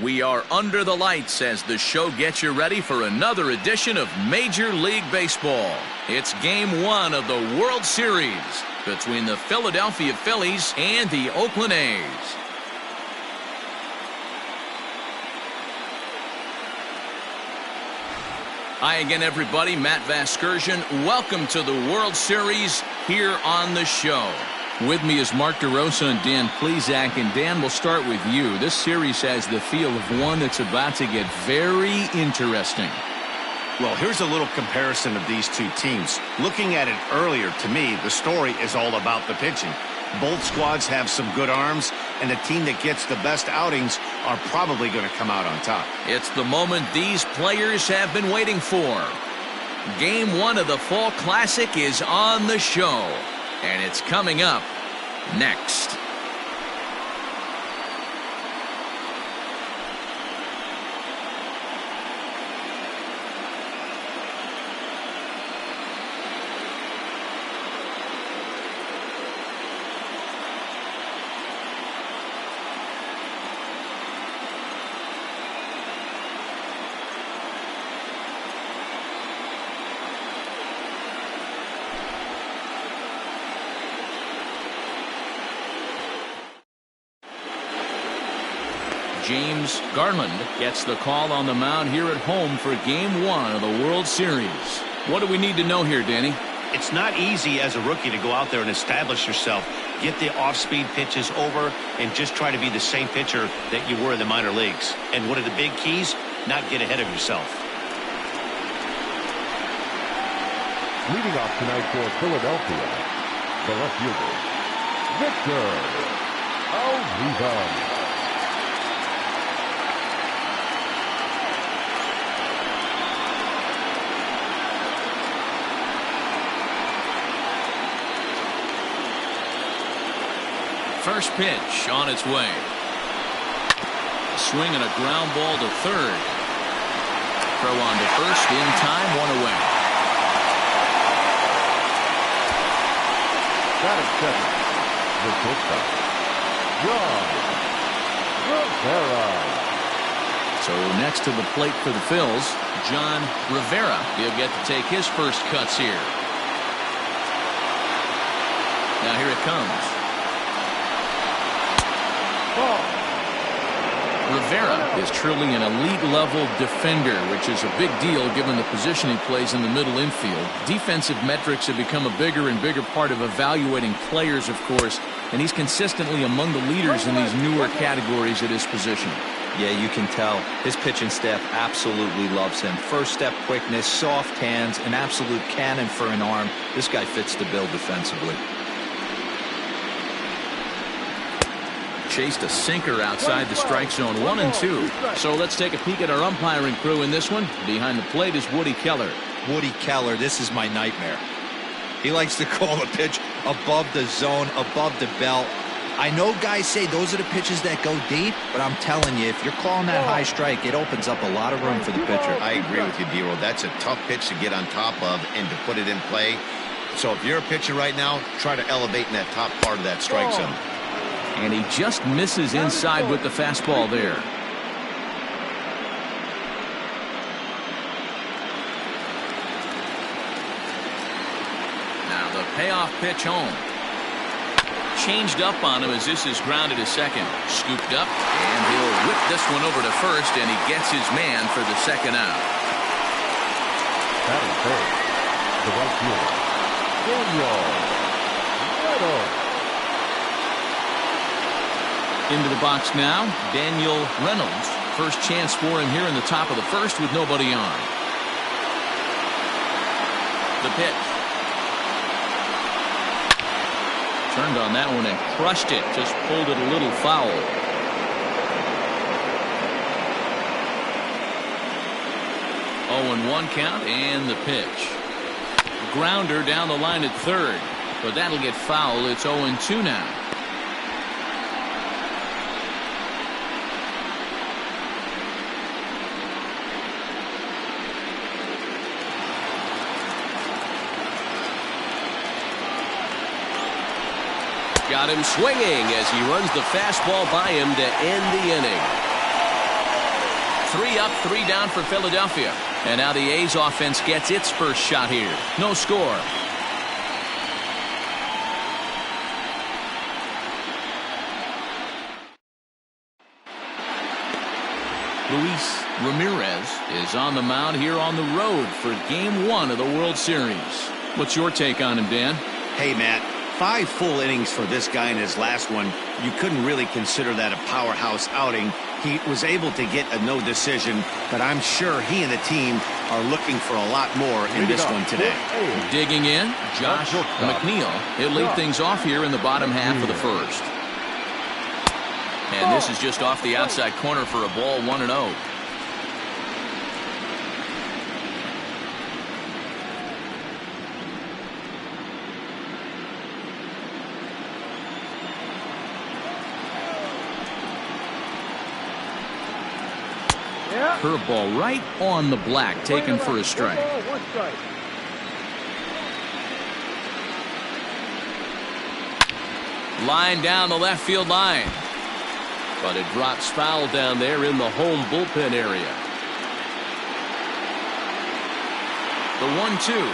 We are under the lights as the show gets you ready for another edition of Major League Baseball. It's Game 1 of the World Series between the Philadelphia Phillies and the Oakland A's. Hi again, everybody. Matt Vasgersian. Welcome to the World Series here on the show. With me is Mark DeRosa and Dan Plesac. And Dan, we'll start with you. This series has the feel of one that's about to get very interesting. Well, here's a little comparison of these two teams. Looking at it earlier, to me, the story is all about the pitching. Both squads have some good arms, and the team that gets the best outings are probably going to come out on top. It's the moment these players have been waiting for. Game 1 of the Fall Classic is on the show, and it's coming up next. James Garland gets the call on the mound here at home for Game 1 of the World Series. What do we need to know here, Danny? It's not easy as a rookie to go out there and establish yourself, get the off-speed pitches over, and just try to be the same pitcher that you were in the minor leagues. And one of the big keys, not get ahead of yourself. Leading off tonight for Philadelphia, the left fielder, Victor Alvarez. First pitch on its way. A swing and a ground ball to third. Throw on to first in time, one away. That is second. The shortstop, John Rivera. So next to the plate for the Phils, John Rivera. He'll get to take his first cuts here. Now here it comes. Rivera is truly an elite-level defender, which is a big deal given the position he plays in the middle infield. Defensive metrics have become a bigger and bigger part of evaluating players, of course, and he's consistently among the leaders in these newer categories at his position. Yeah, you can tell. His pitching staff absolutely loves him. First step quickness, soft hands, an absolute cannon for an arm. This guy fits the bill defensively. Chased a sinker outside the strike zone, 1-2. So let's take a peek at our umpiring crew in this one. Behind the plate is Woody Keller. Woody Keller, this is my nightmare. He likes to call a pitch above the zone, above the belt. I know guys say those are the pitches that go deep, but I'm telling you, if you're calling that high strike, it opens up a lot of room for the pitcher. I agree with you, D-Roll. That's a tough pitch to get on top of and to put it in play. So if you're a pitcher right now, try to elevate in that top part of that strike zone. And he just misses inside with the fastball there. Now the payoff pitch home. Changed up on him as this is grounded to second. Scooped up, and he'll whip this one over to first, and he gets his man for the second out. That is third. The right fielder, Reynolds. Into the box now, Daniel Reynolds. First chance for him here in the top of the first with nobody on. The pitch. Turned on that one and crushed it. Just pulled it a little foul. 0-1 count and the pitch. Grounder down the line at third. But that'll get foul. It's 0-2 now. Got him swinging as he runs the fastball by him to end the inning. 3 up, 3 down for Philadelphia. And now the A's offense gets its first shot here. No score. Luis Ramirez is on the mound here on the road for Game 1 of the World Series. What's your take on him, Dan? Hey, Matt, 5 full innings for this guy in his last one. You couldn't really consider that a powerhouse outing. He was able to get a no decision, but I'm sure he and the team are looking for a lot more in this one today. Digging in, Josh McNeil. He'll lead things off here in the bottom half of the first. And this is just off the outside corner for a ball, 1-0. Curveball right on the black, taken for a strike. Line down the left field line. But it drops foul down there in the home bullpen area. The 1-2.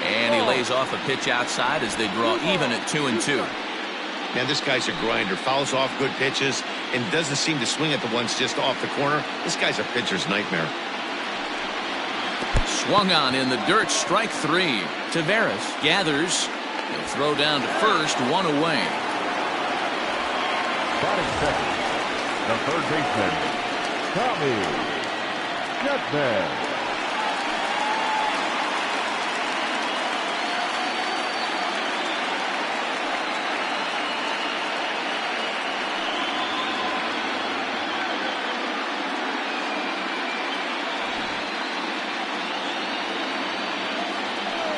And he lays off a pitch outside as they draw even at 2-2. Man, this guy's a grinder. Fouls off good pitches and doesn't seem to swing at the ones just off the corner. This guy's a pitcher's nightmare. Swung on in the dirt, strike 3. Tavares gathers. He'll throw down to first, 1 away. Batting second, the third baseman, Chapman.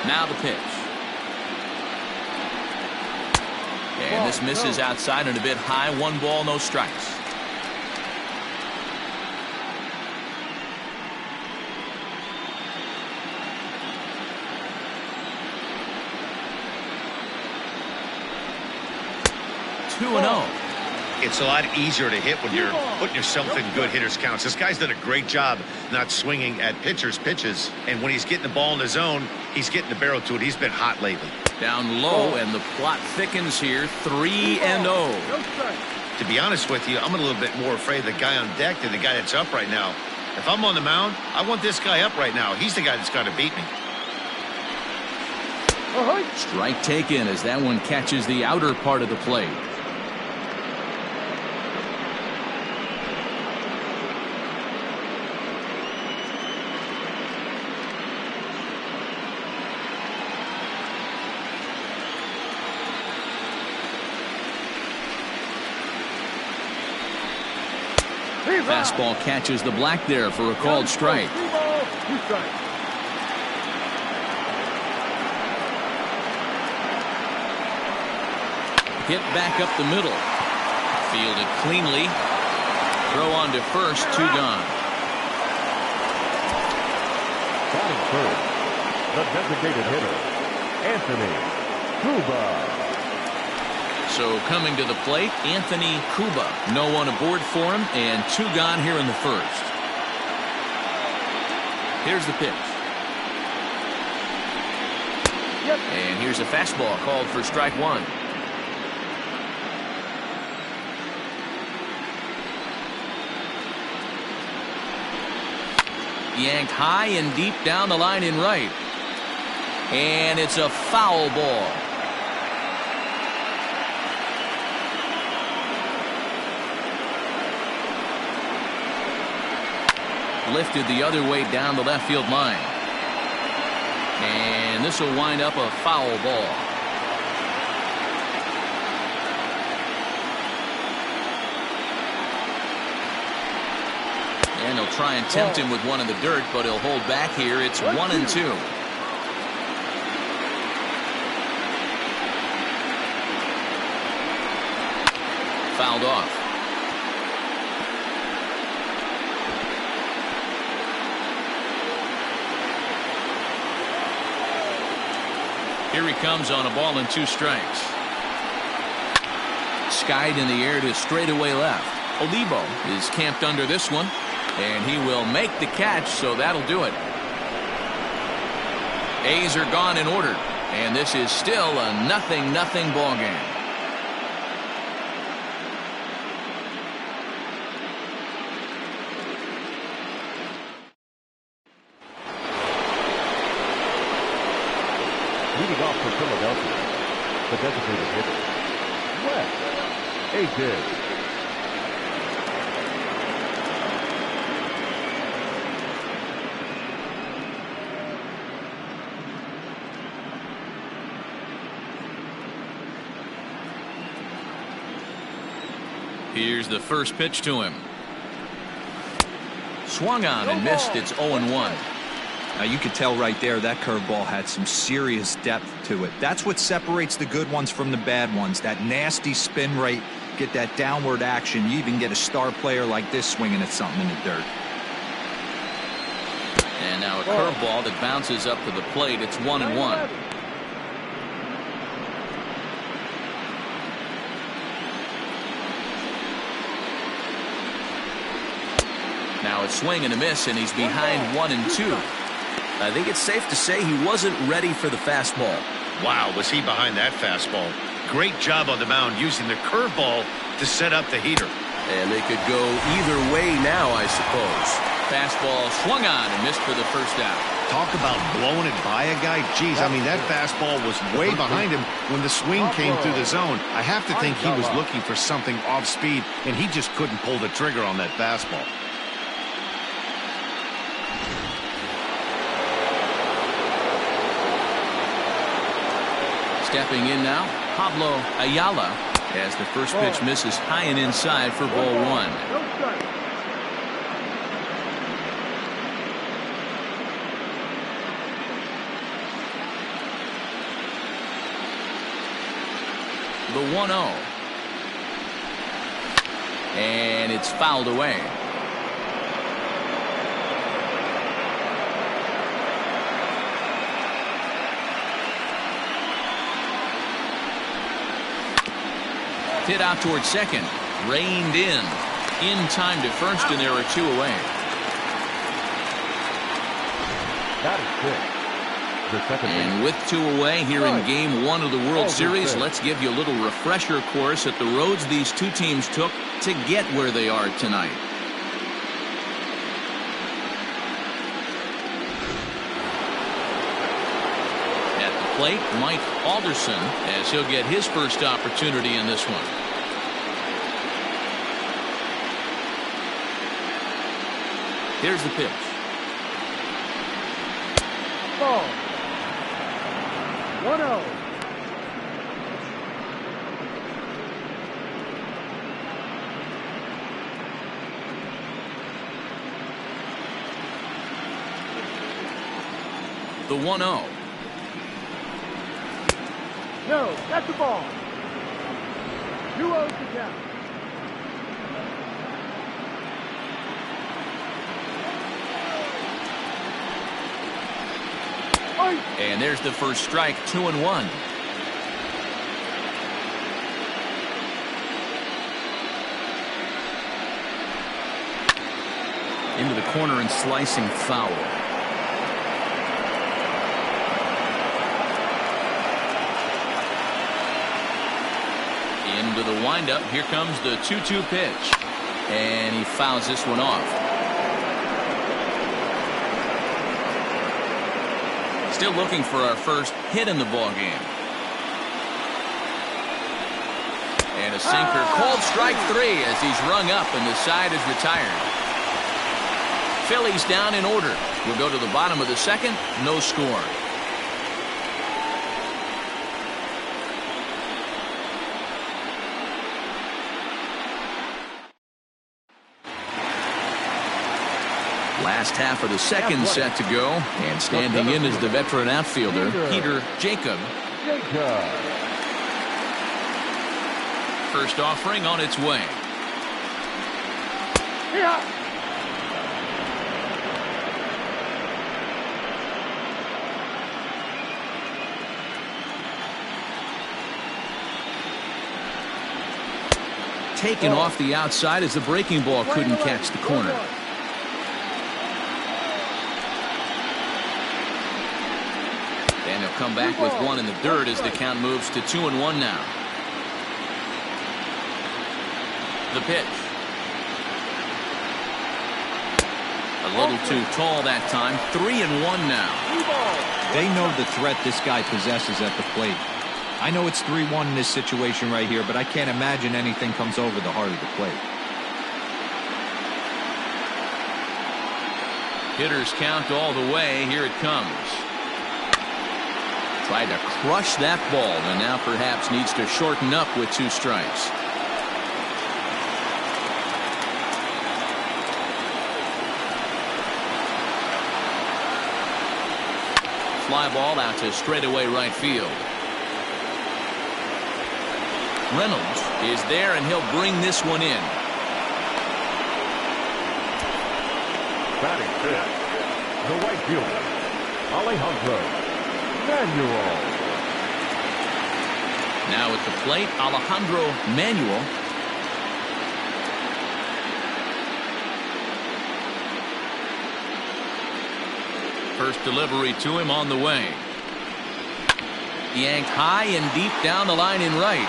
Now the pitch. And this misses outside and a bit high. 1 ball, no strikes. Two and 0. It's a lot easier to hit when you're putting yourself in good hitters' counts. This guy's done a great job not swinging at pitchers' pitches. And when he's getting the ball in the zone, he's getting the barrel to it. He's been hot lately. Down low, and the plot thickens here. 3-0. To be honest with you, I'm a little bit more afraid of the guy on deck than the guy that's up right now. If I'm on the mound, I want this guy up right now. He's the guy that's got to beat me. Strike taken as that one catches the outer part of the plate. Fastball catches the black there for a called strike. Hit back up the middle. Fielded cleanly. Throw on to first, 2 gone. Batting third, the designated hitter, Anthony Kuba. So coming to the plate, Anthony Kuba. No one aboard for him, and 2 gone here in the first. Here's the pitch. And here's a fastball called for strike 1. Yanked high and deep down the line in right. And it's a foul ball. Lifted the other way down the left field line. And this will wind up a foul ball. And he'll try and tempt him with one in the dirt, but he'll hold back here. It's 1-2. Fouled off. Here he comes on a ball and 2 strikes. Skied in the air to straightaway left. Olivo is camped under this one, and he will make the catch, so that'll do it. A's are gone in order, and this is still a 0-0 ball game. Leading off for Philadelphia, the designated hitter, West. A-Dig. Here's the first pitch to him. Swung on and missed. It's 0-1. Now you could tell right there that curveball had some serious depth to it. That's what separates the good ones from the bad ones. That nasty spin rate, get that downward action. You even get a star player like this swinging at something in the dirt. And now a curveball that bounces up to the plate. It's 1-1. Now it's swing and a miss, and he's behind 1-2. I think it's safe to say he wasn't ready for the fastball. Wow, was he behind that fastball. Great job on the mound using the curveball to set up the heater. And they could go either way now, I suppose. Fastball swung on and missed for the first out. Talk about blowing it by a guy. Geez, I mean, that fastball was way behind him when the swing came through the zone. I have to think he was looking for something off speed, and he just couldn't pull the trigger on that fastball. Stepping in now, Pablo Ayala, as the first pitch misses high and inside for ball 1. The 1-0. And it's fouled away. Hit out towards second. Reined in time to first, and there are 2 away. That is good. The second And with 2 away here in Game 1 of the World Series, let's give you a little refresher course at the roads these 2 teams took to get where they are tonight. At the plate, Mike Alderson, as he'll get his first opportunity in this one. Here's the pitch. ball. 1-0. The 1-0. No, that's the ball. 2-0 to count. And there's the first strike, 2-1. Into the corner and slicing foul. Into the windup. Here comes the 2-2 pitch. And he fouls this one off. Still looking for our first hit in the ball game. And a sinker, called strike 3 as he's rung up and the side is retired. Phillies down in order. We'll go to the bottom of the second. No score. Last half of the second set to go, and standing in is the veteran outfielder, Peter Jacob. First offering on its way. taken off the outside as the breaking ball couldn't catch the corner. And they'll come back with one in the dirt as the count moves to 2-1 now. The pitch. A little too tall that time. 3-1 now. They know the threat this guy possesses at the plate. I know it's 3-1 in this situation right here, but I can't imagine anything comes over the heart of the plate. Hitters count all the way. Here it comes. Tried to crush that ball, and now perhaps needs to shorten up with 2 strikes. Fly ball out to straightaway right field. Reynolds is there, and he'll bring this one in. Batting fifth, the right fielder, Alejandro Manuel. Now at the plate, Alejandro Manuel. First delivery to him on the way. Yanked high and deep down the line in right.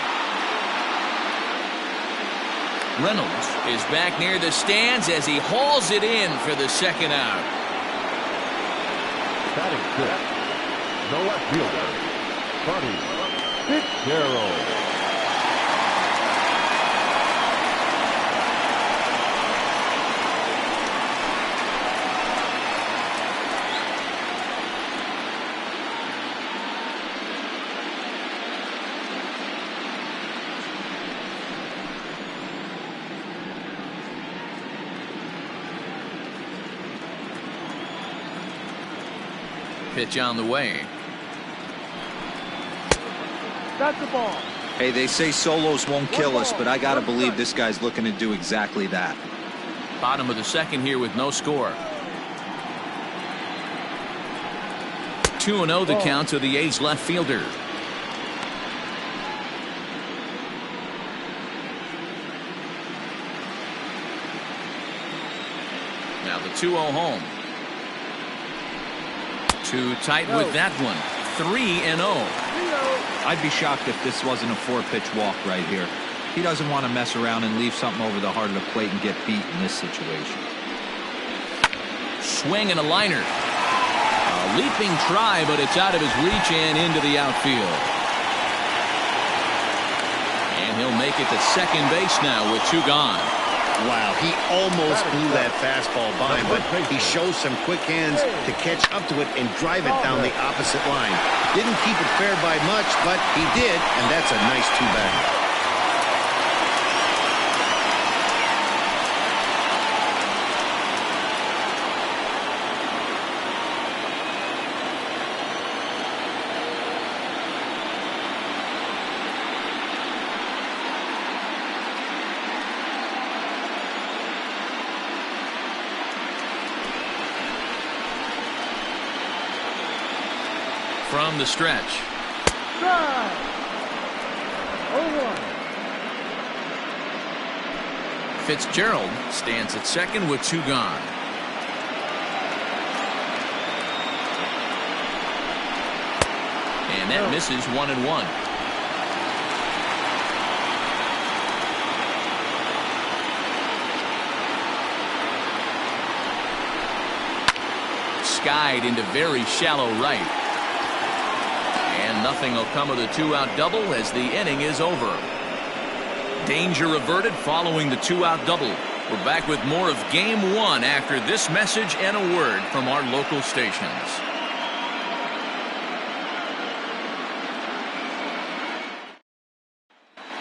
Reynolds is back near the stands as he hauls it in for the second out. Batting fifth, the left fielder, Buddy Fitzgerald. Pitch on the way. That's the ball. Hey, they say solos won't kill us, but I gotta believe this guy's looking to do exactly that. Bottom of the second here with no score. 2-0 the count to the A's left fielder. Now the 2-0 home. Too tight with that one. 3-0. I'd be shocked if this wasn't a 4-pitch walk right here. He doesn't want to mess around and leave something over the heart of the plate and get beat in this situation. Swing and a liner. A leaping try, but it's out of his reach and into the outfield. And he'll make it to second base now with 2 gone. Wow, he almost blew that fastball by, but he shows some quick hands to catch up to it and drive it down the opposite line. Didn't keep it fair by much, but he did, and that's a nice 2-bagger. From the stretch. Drive. 0-1. Fitzgerald stands at second with 2 gone. And that misses 1-1. Skied into very shallow right. And nothing will come of the 2-out double as the inning is over. Danger averted following the 2-out double. We're back with more of Game 1 after this message and a word from our local stations.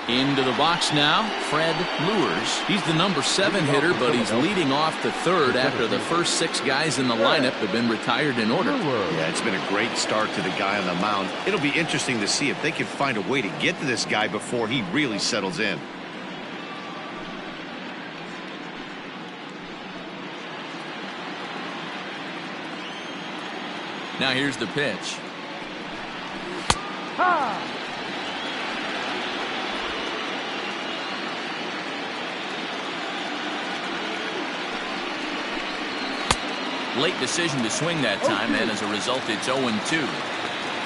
Into the box now, Fred Lewers. He's the number 7 hitter, but he's leading off the third after the first 6 guys in the lineup have been retired in order. Yeah, it's been a great start to the guy on the mound. It'll be interesting to see if they can find a way to get to this guy before he really settles in. Now here's the pitch. late decision to swing that time, and as a result, it's 0-2.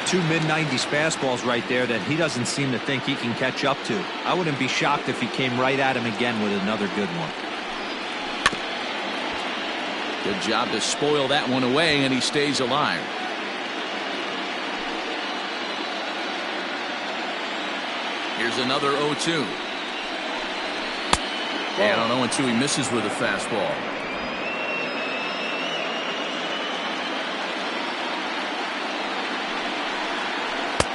Two mid-90s fastballs right there that he doesn't seem to think he can catch up to. I wouldn't be shocked if he came right at him again with another good one. Good job to spoil that one away, and he stays alive. Here's another 0-2. And on 0-2, he misses with a fastball.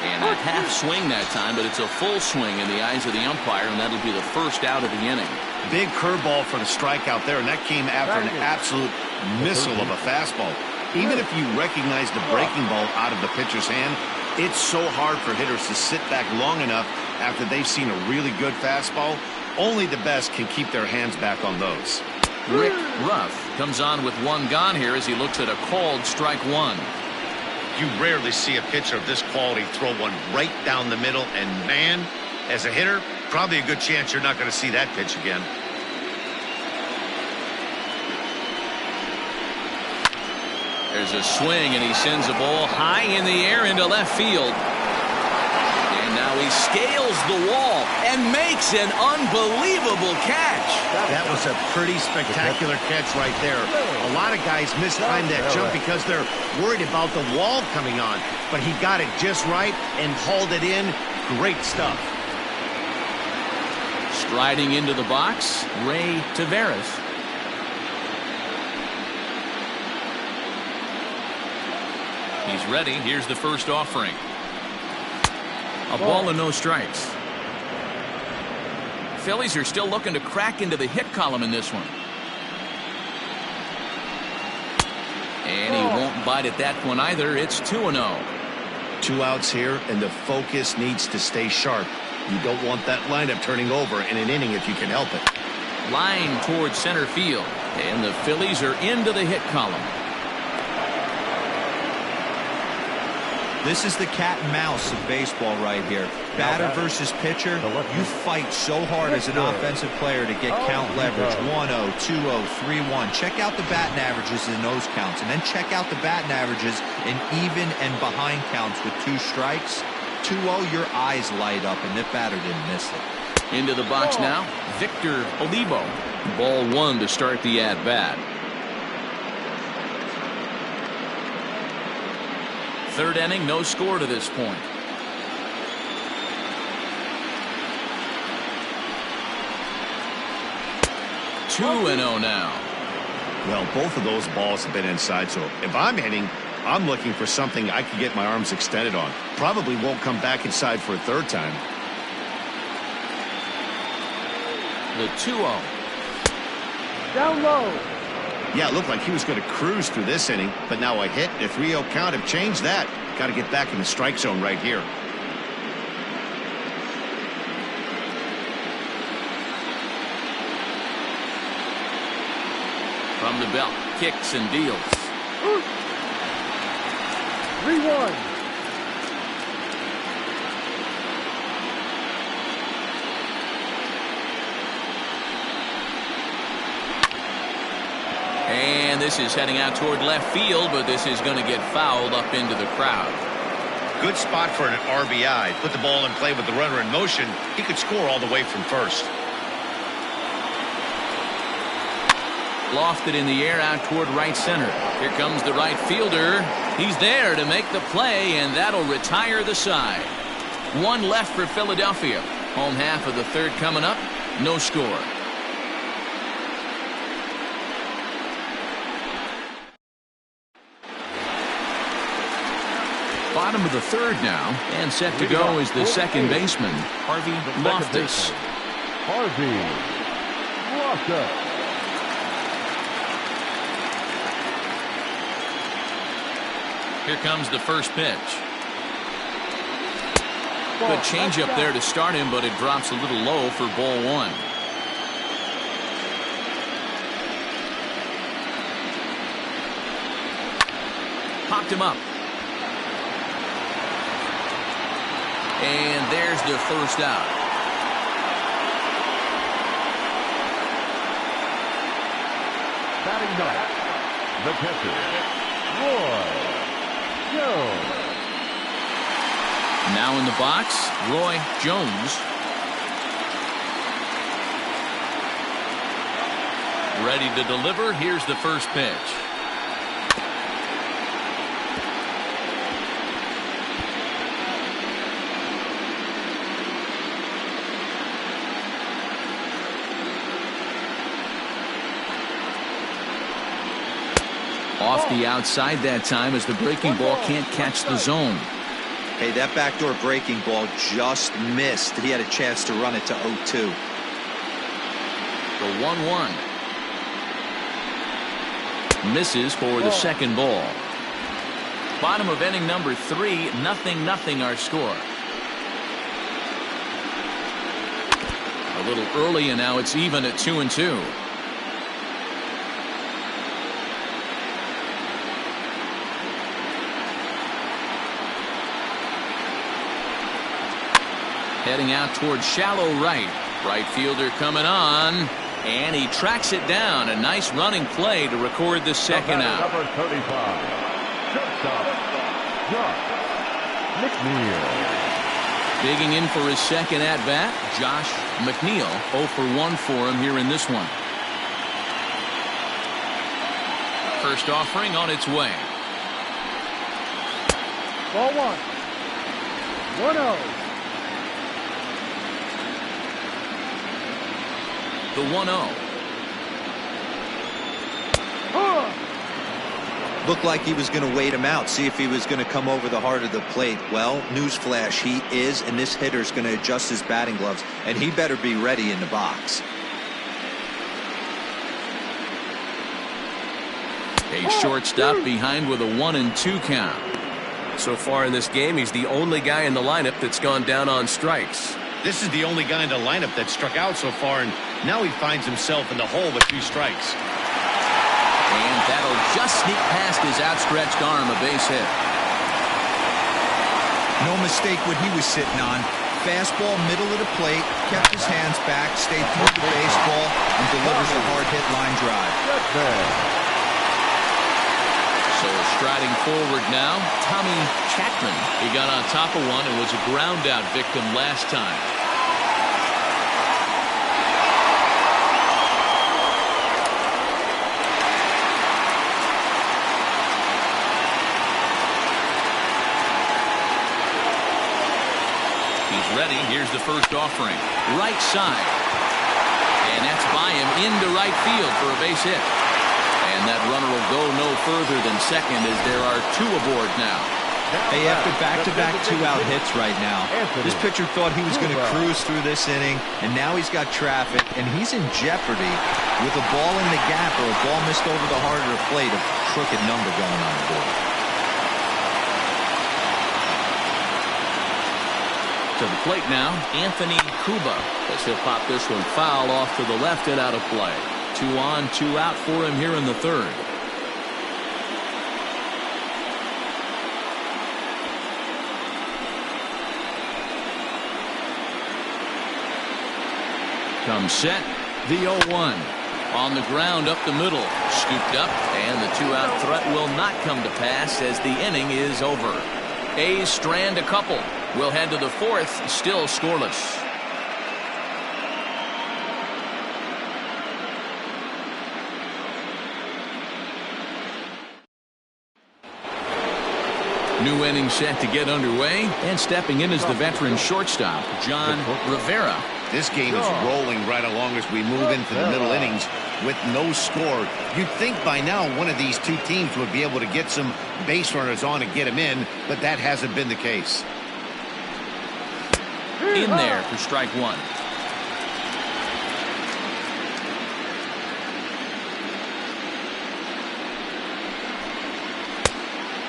And a half swing that time, but it's a full swing in the eyes of the umpire, and that'll be the first out of the inning. Big curveball for the strikeout there, and that came after an absolute missile of a fastball. Even if you recognize the breaking ball out of the pitcher's hand, it's so hard for hitters to sit back long enough after they've seen a really good fastball. Only the best can keep their hands back on those. Rick Ruff comes on with one gone here as he looks at a called strike one. You rarely see a pitcher of this quality throw one right down the middle, and man, as a hitter, probably a good chance you're not going to see that pitch again. There's a swing, and he sends a ball high in the air into left field. And now he scales the wall and makes an unbelievable catch. That was a pretty spectacular catch right there. A lot of guys mistime that jump because they're worried about the wall coming on. But he got it just right and hauled it in. Great stuff. Striding into the box, Ray Taveras. He's ready. Here's the first offering. A ball and no strikes. Phillies are still looking to crack into the hit column in this one. And he won't bite at that one either. It's 2-0. 2 outs here, and the focus needs to stay sharp. You don't want that lineup turning over in an inning if you can help it. Line towards center field. And the Phillies are into the hit column. This is the cat and mouse of baseball right here. Batter versus pitcher. You fight so hard as an offensive player to get count leverage. 1-0, 2-0, 3-1. Check out the batting averages in those counts, and then check out the batting averages in even and behind counts with 2 strikes. 2-0, your eyes light up, and the batter didn't miss it. Into the box now, Victor Olivo. Ball 1 to start the at-bat. Third inning, no score to this point. Two and 0 now. Well, both of those balls have been inside, so if I'm hitting, I'm looking for something I can get my arms extended on. Probably won't come back inside for a third time. The 2-0. Down low. Yeah, it looked like he was going to cruise through this inning, but now a hit and a 3-0 count have changed that. Got to get back in the strike zone right here. From the belt, kicks and deals. 3-1. And this is heading out toward left field, but this is going to get fouled up into the crowd. Good spot for an RBI. Put the ball in play with the runner in motion. He could score all the way from first. Lofted in the air out toward right center. Here comes the right fielder. He's there to make the play, and that'll retire the side. 1 left for Philadelphia. Home half of the third coming up. No score. Bottom of the third now, and set to go is the second baseman, Harvey Loftus. Harvey Loftus. Here comes the first pitch. Good changeup there to start him, but it drops a little low for ball 1. Popped him up. And there's the first out. Batting ninth, The catcher, Roy Jones. Now in the box, Roy Jones. Ready to deliver. Here's the first pitch. Off the outside that time as the breaking ball can't catch the zone. Hey, that backdoor breaking ball just missed. He had a chance to run it to 0-2. The 1-1. Misses for the second ball. Bottom of inning number 3, 0-0 our score. A little early and now it's even at 2-2. Heading out towards shallow right. Right fielder coming on. And he tracks it down. A nice running play to record the second out. Number 35. Shortstop, Josh McNeil. Digging in for his second at-bat, Josh McNeil. 0 for 1 for him here in this one. First offering on its way. Ball 1. 1-0. The 1-0. Looked like he was going to wait him out, see if he was going to come over the heart of the plate. Well, newsflash, he is, and this hitter's going to adjust his batting gloves, and he better be ready in the box. A shortstop behind with a 1-2 count. So far in this game, he's the only guy in the lineup that's gone down on strikes. This is the only guy in the lineup that struck out so far, and now he finds himself in the hole with 3 strikes. And that'll just sneak past his outstretched arm, a base hit. No mistake what he was sitting on. Fastball, middle of the plate, kept his hands back, stayed through the baseball, and delivers a hard-hit line drive. So striding forward now, Tommy Chapman. He got on top of one and was a ground-out victim last time. He's ready. Here's the first offering. Right side. And that's by him into right field for a base hit. And that runner will go no further than second as there are 2 aboard now. Hey, after back-to-back 2-out hits right now, this pitcher thought he was going to cruise through this inning, and now he's got traffic, and he's in jeopardy with a ball in the gap or a ball missed over the heart of the plate, a crooked number going on the board. To the plate now, Anthony Kuba. As he'll pop this one foul off to the left and out of play. 2 on, 2 out for him here in the third. Comes set, the 0-1. On the ground up the middle, scooped up, and the 2-out threat will not come to pass as the inning is over. A's strand a couple. We'll head to the 4th, still scoreless. New inning set to get underway, and stepping in is the veteran shortstop, John Rivera. This game is rolling right along as we move into the middle innings with no score. You'd think by now one of these 2 teams would be able to get some base runners on and get them in, but that hasn't been the case. In there for strike 1.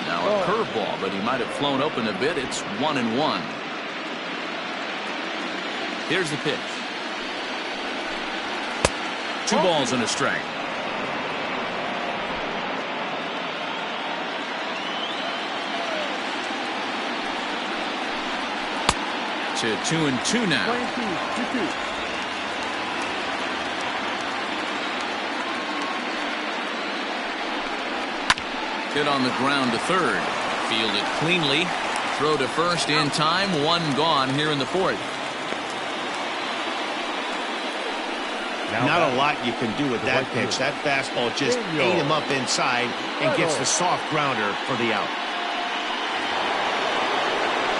Now a curveball, but he might have flown open a bit. It's 1-1. Here's the pitch. 2 balls and a strike. To 2-2 now. 2-2. Hit on the ground to third. Fielded cleanly. Throw to first in time. One gone here in the fourth. Not a lot you can do with that pitch. That fastball just ate him up inside and gets the soft grounder for the out.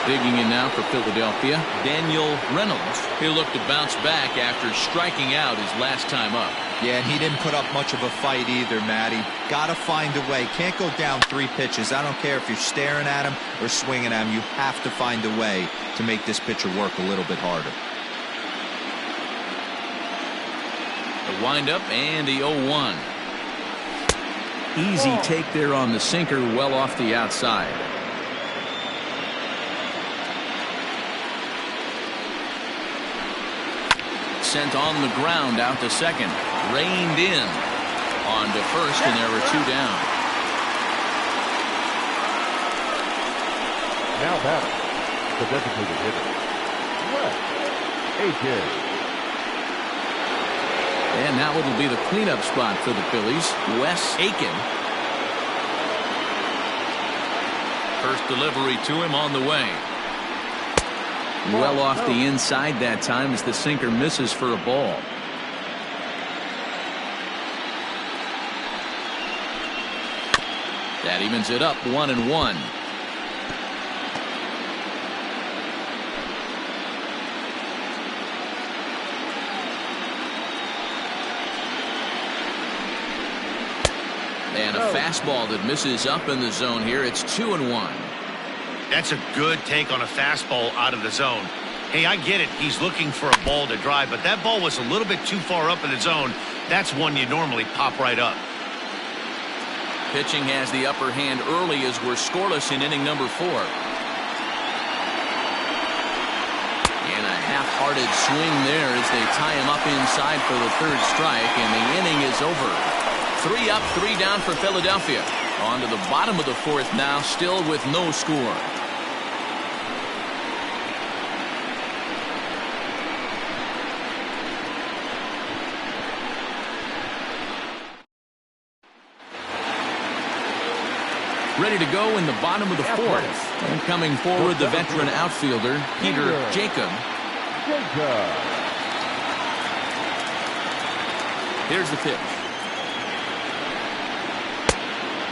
Digging in now for Philadelphia, Daniel Reynolds. He'll look to bounce back after striking out his last time up. Yeah, and he didn't put up much of a fight either, Matty. Got to find a way. Can't go down 3 pitches. I don't care if you're staring at him or swinging at him. You have to find a way to make this pitcher work a little bit harder. The windup and the 0-1. Easy take there on the sinker, well off the outside. Sent on the ground out to second. Reined in. On to first, and there were 2 down. Now batting, the designated hitter, Wes Aiken. And now it'll be the cleanup spot for the Phillies. Wes Aiken. First delivery to him on the way. Well off the inside that time as the sinker misses for a ball. That evens it up 1-1. And a fastball that misses up in the zone here. It's 2-1. That's a good take on a fastball out of the zone. Hey, I get it. He's looking for a ball to drive, but that ball was a little bit too far up in the zone. That's one you normally pop right up. Pitching has the upper hand early as we're scoreless in inning number 4. And a half-hearted swing there as they tie him up inside for the 3rd strike, and the inning is over. 3 up, 3 down for Philadelphia. On to the bottom of the 4th now, still with no score. Ready to go in the bottom of the 4th. And coming forward, the veteran outfielder, Peter Jacob. Here's the pitch.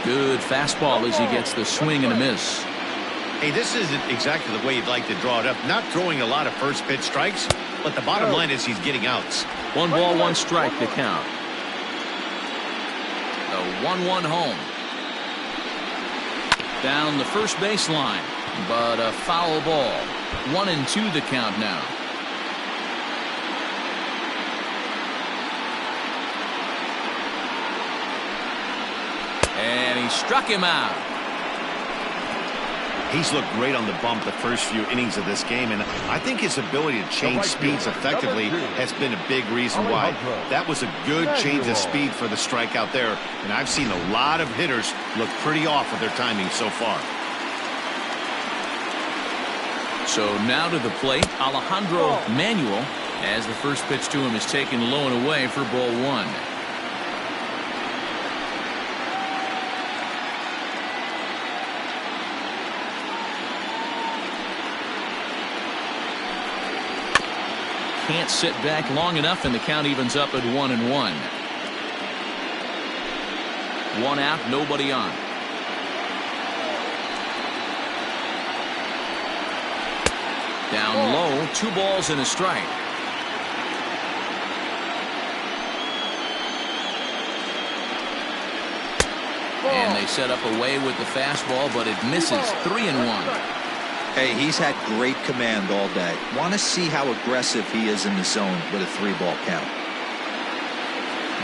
Good fastball as he gets the swing and a miss. Hey, this isn't exactly the way you'd like to draw it up. Not throwing a lot of first pitch strikes, but the bottom line is he's getting outs. 1 ball, 1 strike to count. The 1-1 home. Down the first baseline, but a foul ball. 1-2 the count now. And he struck him out. He's looked great on the bump the first few innings of this game, and I think his ability to change speeds effectively has been a big reason why. That was a good change of speed for the strikeout there, and I've seen a lot of hitters look pretty off with their timing so far. So now to the plate, Alejandro Manuel, as the first pitch to him is taken low and away for ball 1. Can't sit back long enough, and the count evens up at 1-1. 1 out, nobody on. Down low, 2 balls and a strike. And they set up away with the fastball, but it misses. 3-1. Hey, he's had great command all day. Want to see how aggressive he is in the zone with a 3-ball count.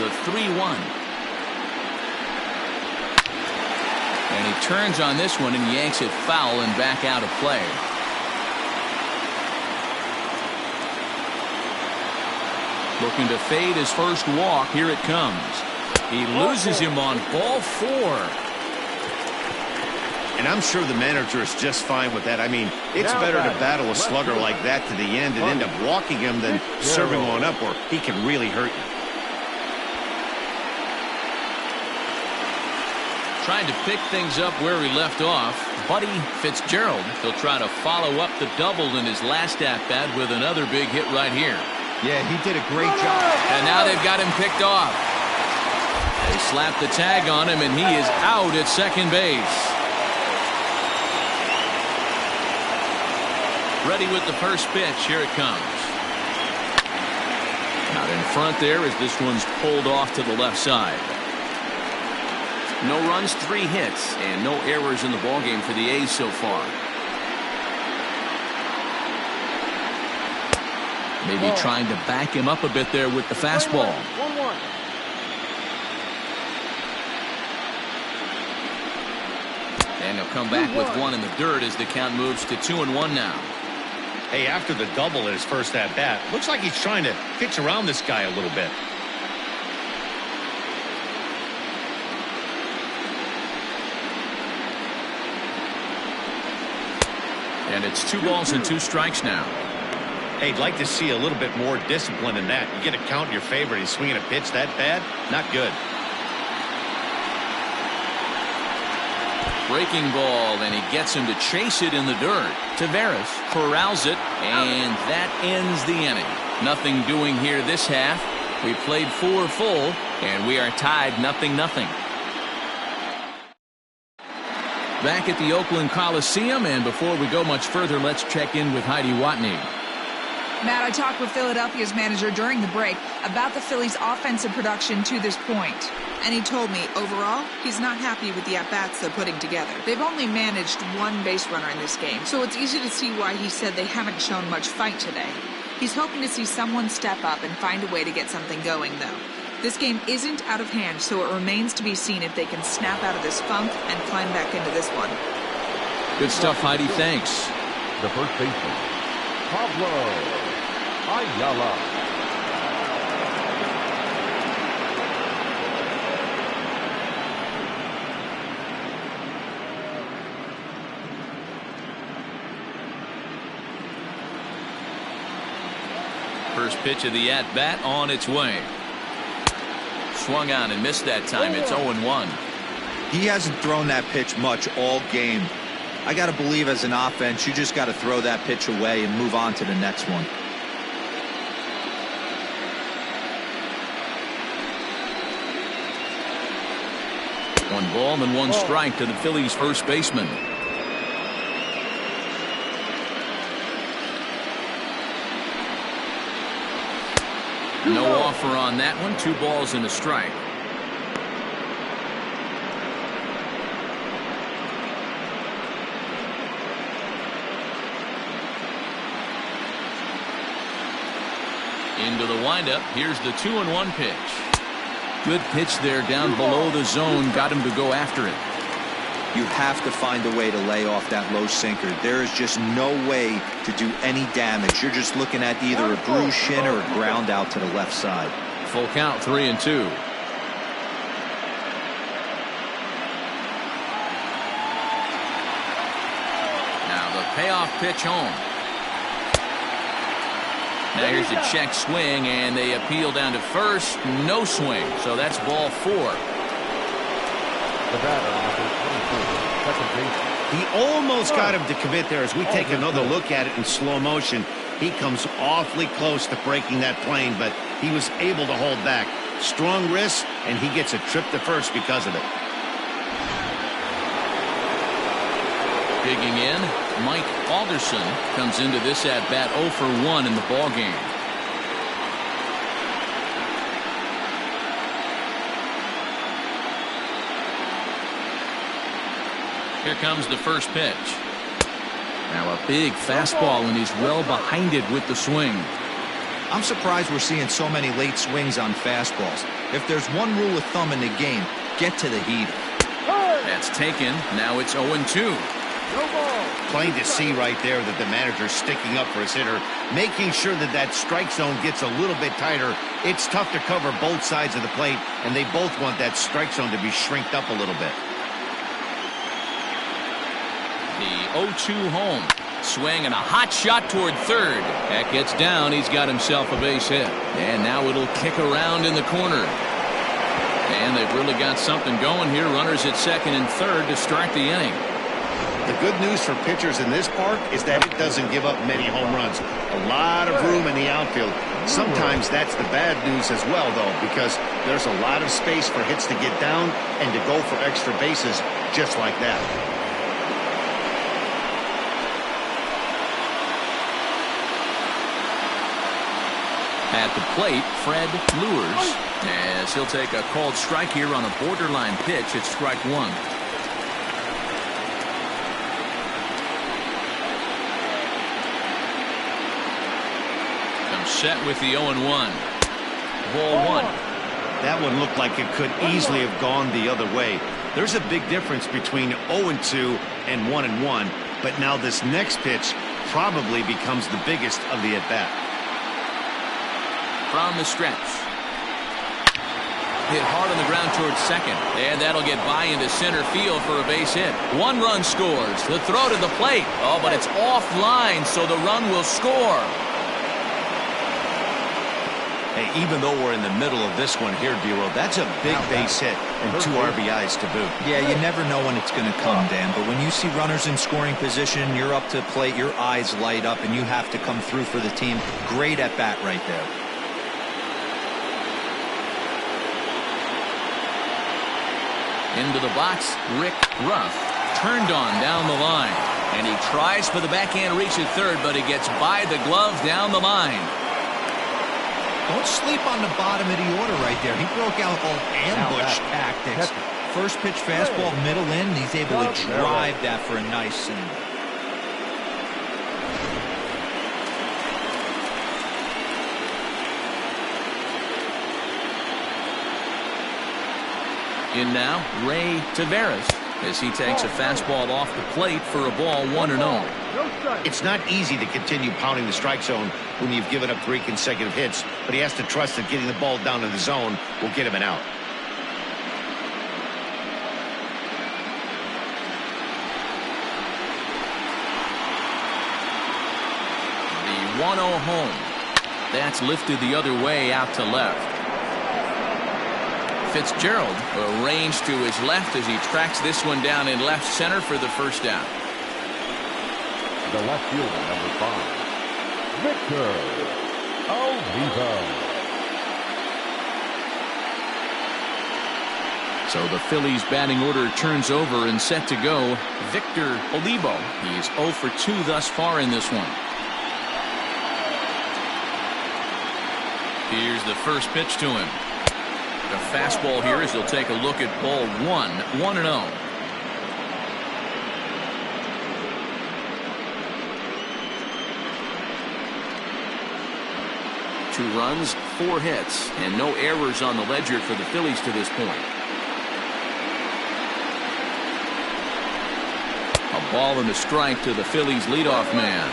The 3-1. And he turns on this one and yanks it foul and back out of play. Looking to fade his first walk. Here it comes. He loses him on ball 4. And I'm sure the manager is just fine with that. I mean, it's better to battle a slugger like that to the end and end up walking him than serving one up where he can really hurt you. Trying to pick things up where he left off. Buddy Fitzgerald, he'll try to follow up the double in his last at-bat with another big hit right here. Yeah, he did a great job. And now they've got him picked off. They slap the tag on him, and he is out at second base. Ready with the first pitch. Here it comes. Out in front there as this one's pulled off to the left side. No runs, 3 hits, and no errors in the ballgame for the A's so far. Maybe trying to back him up a bit there with the fastball. 1-1. And he'll come back with one in the dirt as the count moves to 2-1 now. Hey, after the double at his first at-bat, looks like he's trying to pitch around this guy a little bit. And it's 2 balls and 2 strikes now. Hey, I'd like to see a little bit more discipline in that. You get a count in your favor, he's swinging a pitch that bad? Not good. Breaking ball, and he gets him to chase it in the dirt. Taveras corrals it, and that ends the inning. Nothing doing here this half. We played 4 full, and we are tied 0-0. Back at the Oakland Coliseum, and before we go much further, let's check in with Heidi Watney. Matt, I talked with Philadelphia's manager during the break about the Phillies' offensive production to this point. And he told me, overall, he's not happy with the at-bats they're putting together. They've only managed 1 base runner in this game, so it's easy to see why he said they haven't shown much fight today. He's hoping to see someone step up and find a way to get something going, though. This game isn't out of hand, so it remains to be seen if they can snap out of this funk and climb back into this one. Good stuff, Heidi. Thanks. The first baseman, Pablo Ayala. First pitch of the at-bat on its way. Swung on and missed that time. It's 0-1. He hasn't thrown that pitch much all game. I got to believe as an offense, you just got to throw that pitch away and move on to the next one. One ball and 1 strike to the Phillies' first baseman. No offer on that one. 2 balls and a strike. Into the windup. Here's the 2-1 pitch. Good pitch there down below the zone. Got him to go after it. You have to find a way to lay off that low sinker. There is just no way to do any damage. You're just looking at either a bruised shin or a ground out to the left side. Full count, 3-2. Now the payoff pitch home. Now here's a check swing, and they appeal down to first. No swing, so that's ball 4. The batter, number 24, second baseman. He almost got him to commit there as we take another look at it in slow motion. He comes awfully close to breaking that plane, but he was able to hold back. Strong wrist, and he gets a trip to first because of it. Digging in, Mike Alderson comes into this at-bat 0 for 1 in the ballgame. Here comes the first pitch. Now a big fastball, and he's well behind it with the swing. I'm surprised we're seeing so many late swings on fastballs. If there's one rule of thumb in the game, get to the heater. That's taken. Now it's 0-2. Plain to see right there that the manager's sticking up for his hitter, making sure that that strike zone gets a little bit tighter. It's tough to cover both sides of the plate, and they both want that strike zone to be shrinked up a little bit. The 0-2 home. Swing and a hot shot toward third. That gets down. He's got himself a base hit. And now it'll kick around in the corner. And they've really got something going here. Runners at second and third to start the inning. The good news for pitchers in this park is that it doesn't give up many home runs. A lot of room in the outfield. Sometimes that's the bad news as well, though, because there's a lot of space for hits to get down and to go for extra bases just like that. At the plate, Fred Lures, as he'll take a called strike here on a borderline pitch at strike one. Set with the 0-1. Ball one. That one looked like it could easily have gone the other way. There's a big difference between 0-2 and 1-1, but now this next pitch probably becomes the biggest of the at-bat. From the stretch. Hit hard on the ground towards second, and that'll get by into center field for a base hit. One run scores. The throw to the plate. Oh, but it's offline, so the run will score. Hey, even though we're in the middle of this one here, D-Roll, that's a big base hit and 2 RBIs to boot. Yeah, you never know when it's going to come, Dan, but when you see runners in scoring position, you're up to the plate, your eyes light up, and you have to come through for the team. Great at bat right there. Into the box, Rick Ruff. Turned on down the line. And he tries for the backhand reach at third, but he gets by the glove down the line. Don't sleep on the bottom of the order right there. He broke out all ambush tactics. First pitch fastball, middle in. He's able to drive that for a nice single. In now, Ray Taveras, as he takes a fastball off the plate for a ball 1-0. It's not easy to continue pounding the strike zone when you've given up 3 consecutive hits, but he has to trust that getting the ball down to the zone will get him an out. The 1-0 home. That's lifted the other way out to left. Fitzgerald arranged to his left as he tracks this one down in left center for the first down. The left fielder, number 5, Victor Olivo. So the Phillies batting order turns over and set to go. Victor Olivo. He's 0 for 2 thus far in this one. Here's the first pitch to him. The fastball here as he'll take a look at ball 1, 1-0. Two runs, 4 hits, and no errors on the ledger for the Phillies to this point. A ball and a strike to the Phillies leadoff man.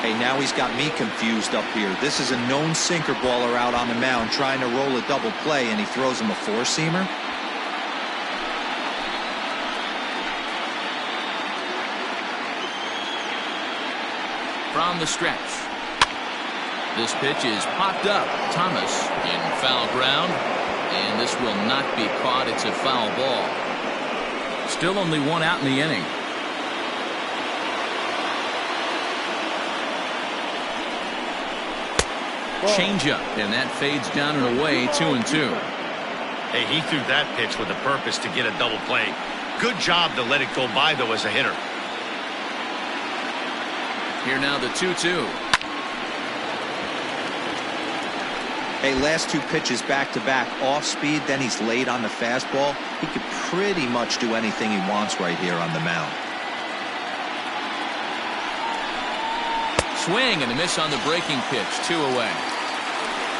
Hey, now he's got me confused up here. This is a known sinker baller out on the mound trying to roll a double play, and he throws him a 4-seamer. From the stretch. This pitch is popped up. Thomas in foul ground, and this will not be caught. It's a foul ball. Still only 1 out in the inning. Changeup, and that fades down and away. 2-2. Hey, he threw that pitch with a purpose to get a double play. Good job to let it go by, though, as a hitter. Here now the 2-2. Hey, last 2 pitches back-to-back off speed, then he's late on the fastball. He could pretty much do anything he wants right here on the mound. Swing and a miss on the breaking pitch. 2 away.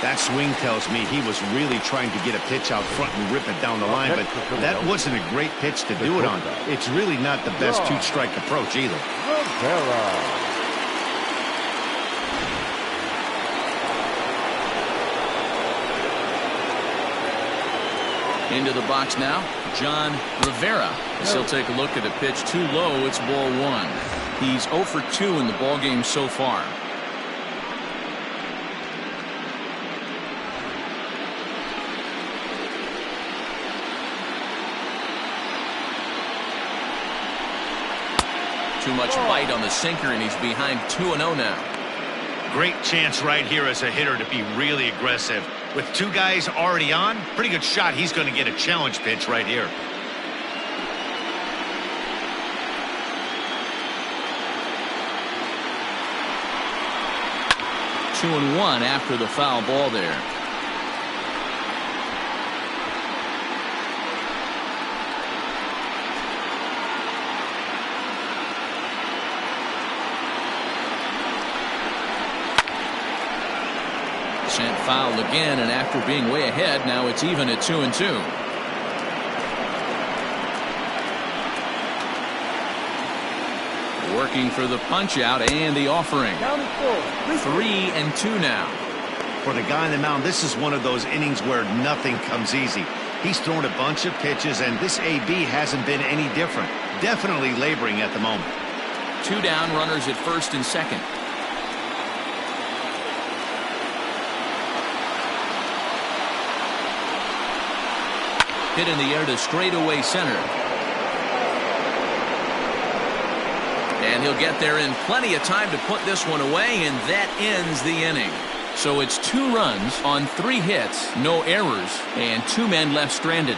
That swing tells me he was really trying to get a pitch out front and rip it down the line, but that wasn't a great pitch to do it on. It's really not the best 2-strike approach either. Rivera. Into the box now, John Rivera. As he'll take a look at a pitch too low. It's ball 1. He's 0 for 2 in the ballgame so far. Too much bite on the sinker, and he's behind 2-0 now. Great chance right here as a hitter to be really aggressive. With two guys already on, pretty good shot. He's going to get a challenge pitch right here. Two and one after the foul ball there. Sent foul again, and after being way ahead, now it's even at 2-2. Working for the punch out and the offering. 3-2 now. For the guy on the mound, this is one of those innings where nothing comes easy. He's thrown a bunch of pitches, and this AB hasn't been any different. Definitely laboring at the moment. 2 down, runners at first and second. Hit in the air to straightaway center. And he'll get there in plenty of time to put this one away, and that ends the inning. So it's 2 runs on 3 hits, no errors, and 2 men left stranded.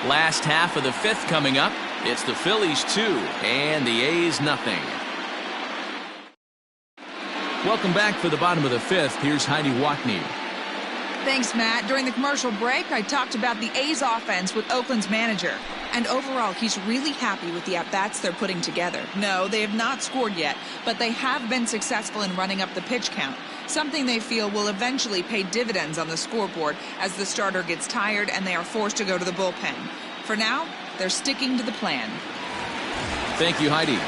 Last half of the 5th coming up. It's the Phillies 2 and the A's nothing. Welcome back for the bottom of the 5th. Here's Heidi Watney. Thanks, Matt. During the commercial break, I talked about the A's offense with Oakland's manager. And overall, he's really happy with the at-bats they're putting together. No, they have not scored yet, but they have been successful in running up the pitch count, something they feel will eventually pay dividends on the scoreboard as the starter gets tired and they are forced to go to the bullpen. For now, they're sticking to the plan. Thank you, Heidi.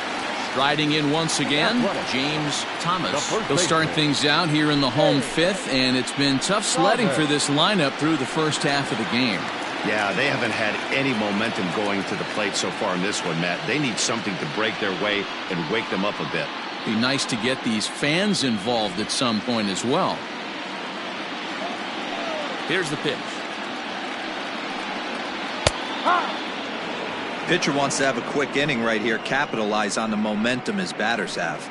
Riding in once again, James Thomas. He'll start things out here in the home 5th, and it's been tough sledding for this lineup through the first half of the game. Yeah, they haven't had any momentum going to the plate so far in this one, Matt. They need something to break their way and wake them up a bit. Be nice to get these fans involved at some point as well. Here's the pitch. Pitcher wants to have a quick inning right here, capitalize on the momentum his batters have.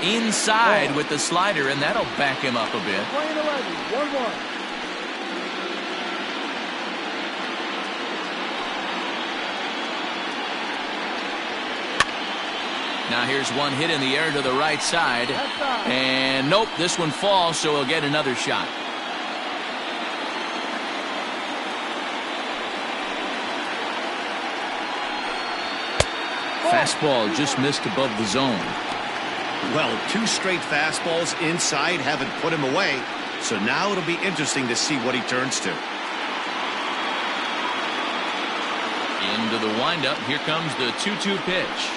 Inside with the slider, and that'll back him up a bit. 1-1. Now here's one hit in the air to the right side. And nope, this one falls, so he'll get another shot. Fastball just missed above the zone. Well, 2 straight fastballs inside haven't put him away, so now it'll be interesting to see what he turns to. Into the windup, here comes the 2-2 pitch.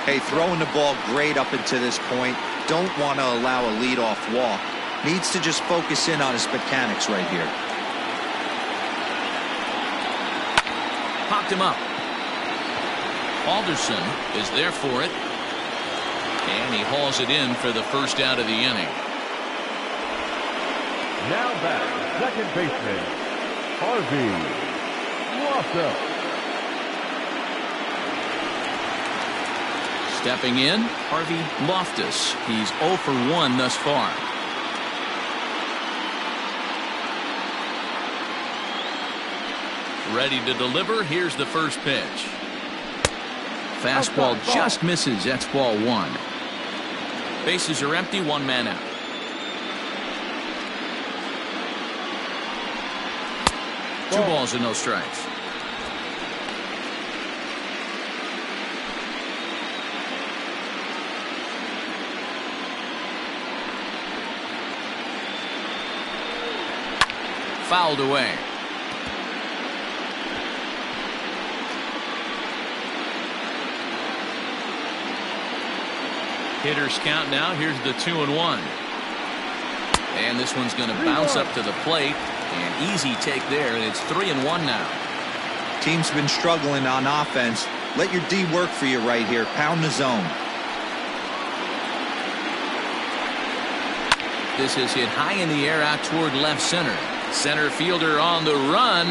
Hey, throwing the ball great up until this point. Don't want to allow a leadoff walk. Needs to just focus in on his mechanics right here. Popped him up. Alderson is there for it. And he hauls it in for the first out of the inning. Now back, second baseman, Harvey Loftus. Stepping in, Harvey Loftus. He's 0 for 1 thus far. Ready to deliver. Here's the first pitch. Fastball just misses. That's ball 1. Bases are empty. 1 man out. Two balls and no strikes. Fouled away. Hitters count now. Here's the 2-1. And this one's going to bounce up to the plate. An easy take there, and it's 3-1 now. Team's been struggling on offense. Let your D work for you right here. Pound the zone. This is hit high in the air out toward left center. Center fielder on the run.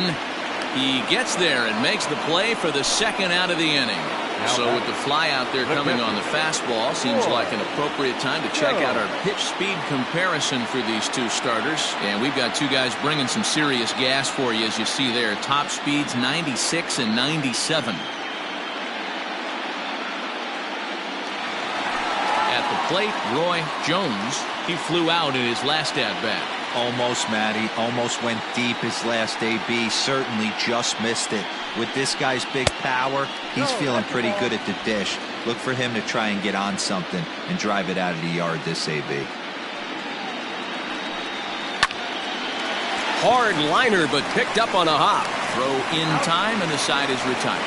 He gets there and makes the play for the second out of the inning. So with the fly out there coming on the fastball, seems like an appropriate time to check out our pitch speed comparison for these two starters. And we've got two guys bringing some serious gas for you, as you see there. Top speeds 96 and 97. At the plate, Roy Jones. He flew out in his last at-bat. Almost, Matty. Almost went deep his last AB. Certainly just missed it. With this guy's big power, he's feeling pretty good at the dish. Look for him to try and get on something and drive it out of the yard this AB. Hard liner, but picked up on a hop. Throw in time, and the side is retired.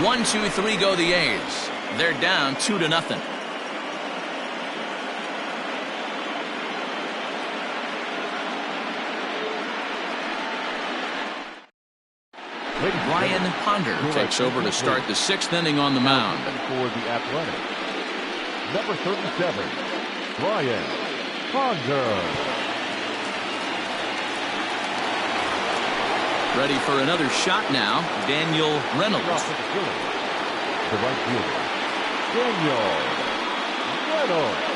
1-2-3 go the A's. They're down 2-0. Brian Ponder takes over to start the 6th inning on the mound. For the Athletic, number 37, Brian Ponder. Ready for another shot now, Daniel Reynolds. The right fielder, Daniel Reynolds.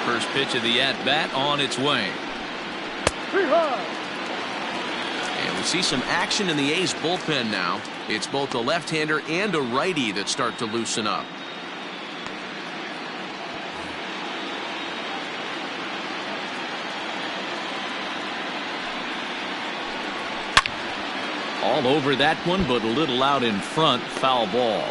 First pitch of the at-bat on its way. And we see some action in the A's bullpen now. It's both a left-hander and a righty that start to loosen up. All over that one, but a little out in front. Foul ball.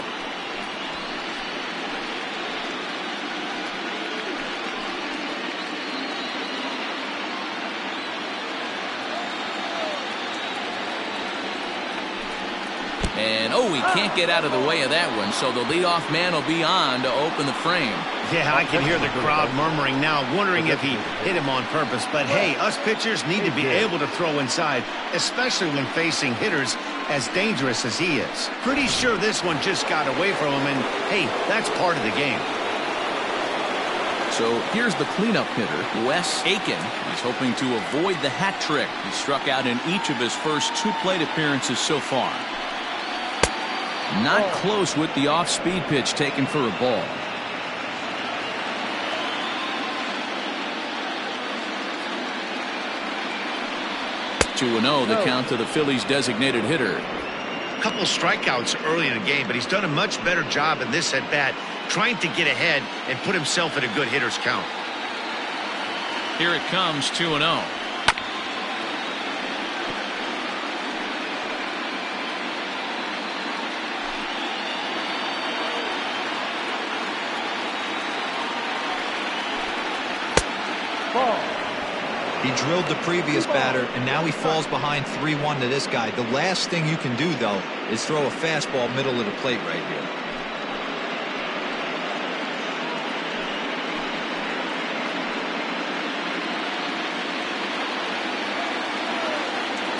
And he can't get out of the way of that one, so the leadoff man will be on to open the frame. Yeah, I can hear the crowd murmuring now, wondering if he hit him on purpose. But hey, us pitchers need to be able to throw inside, especially when facing hitters as dangerous as he is. Pretty sure this one just got away from him, and hey, that's part of the game. So here's the cleanup hitter, Wes Aiken. He's hoping to avoid the hat trick. He struck out in each of his first 2 plate appearances so far. Not close with the off-speed pitch taken for a ball. Two 2-0 the count to the Phillies' designated hitter. A couple strikeouts early in the game, but he's done a much better job in this at-bat, trying to get ahead and put himself in a good hitter's count. Here it comes, 2-0. He drilled the previous batter, and now he falls behind 3-1 to this guy. The last thing you can do, though, is throw a fastball middle of the plate right here.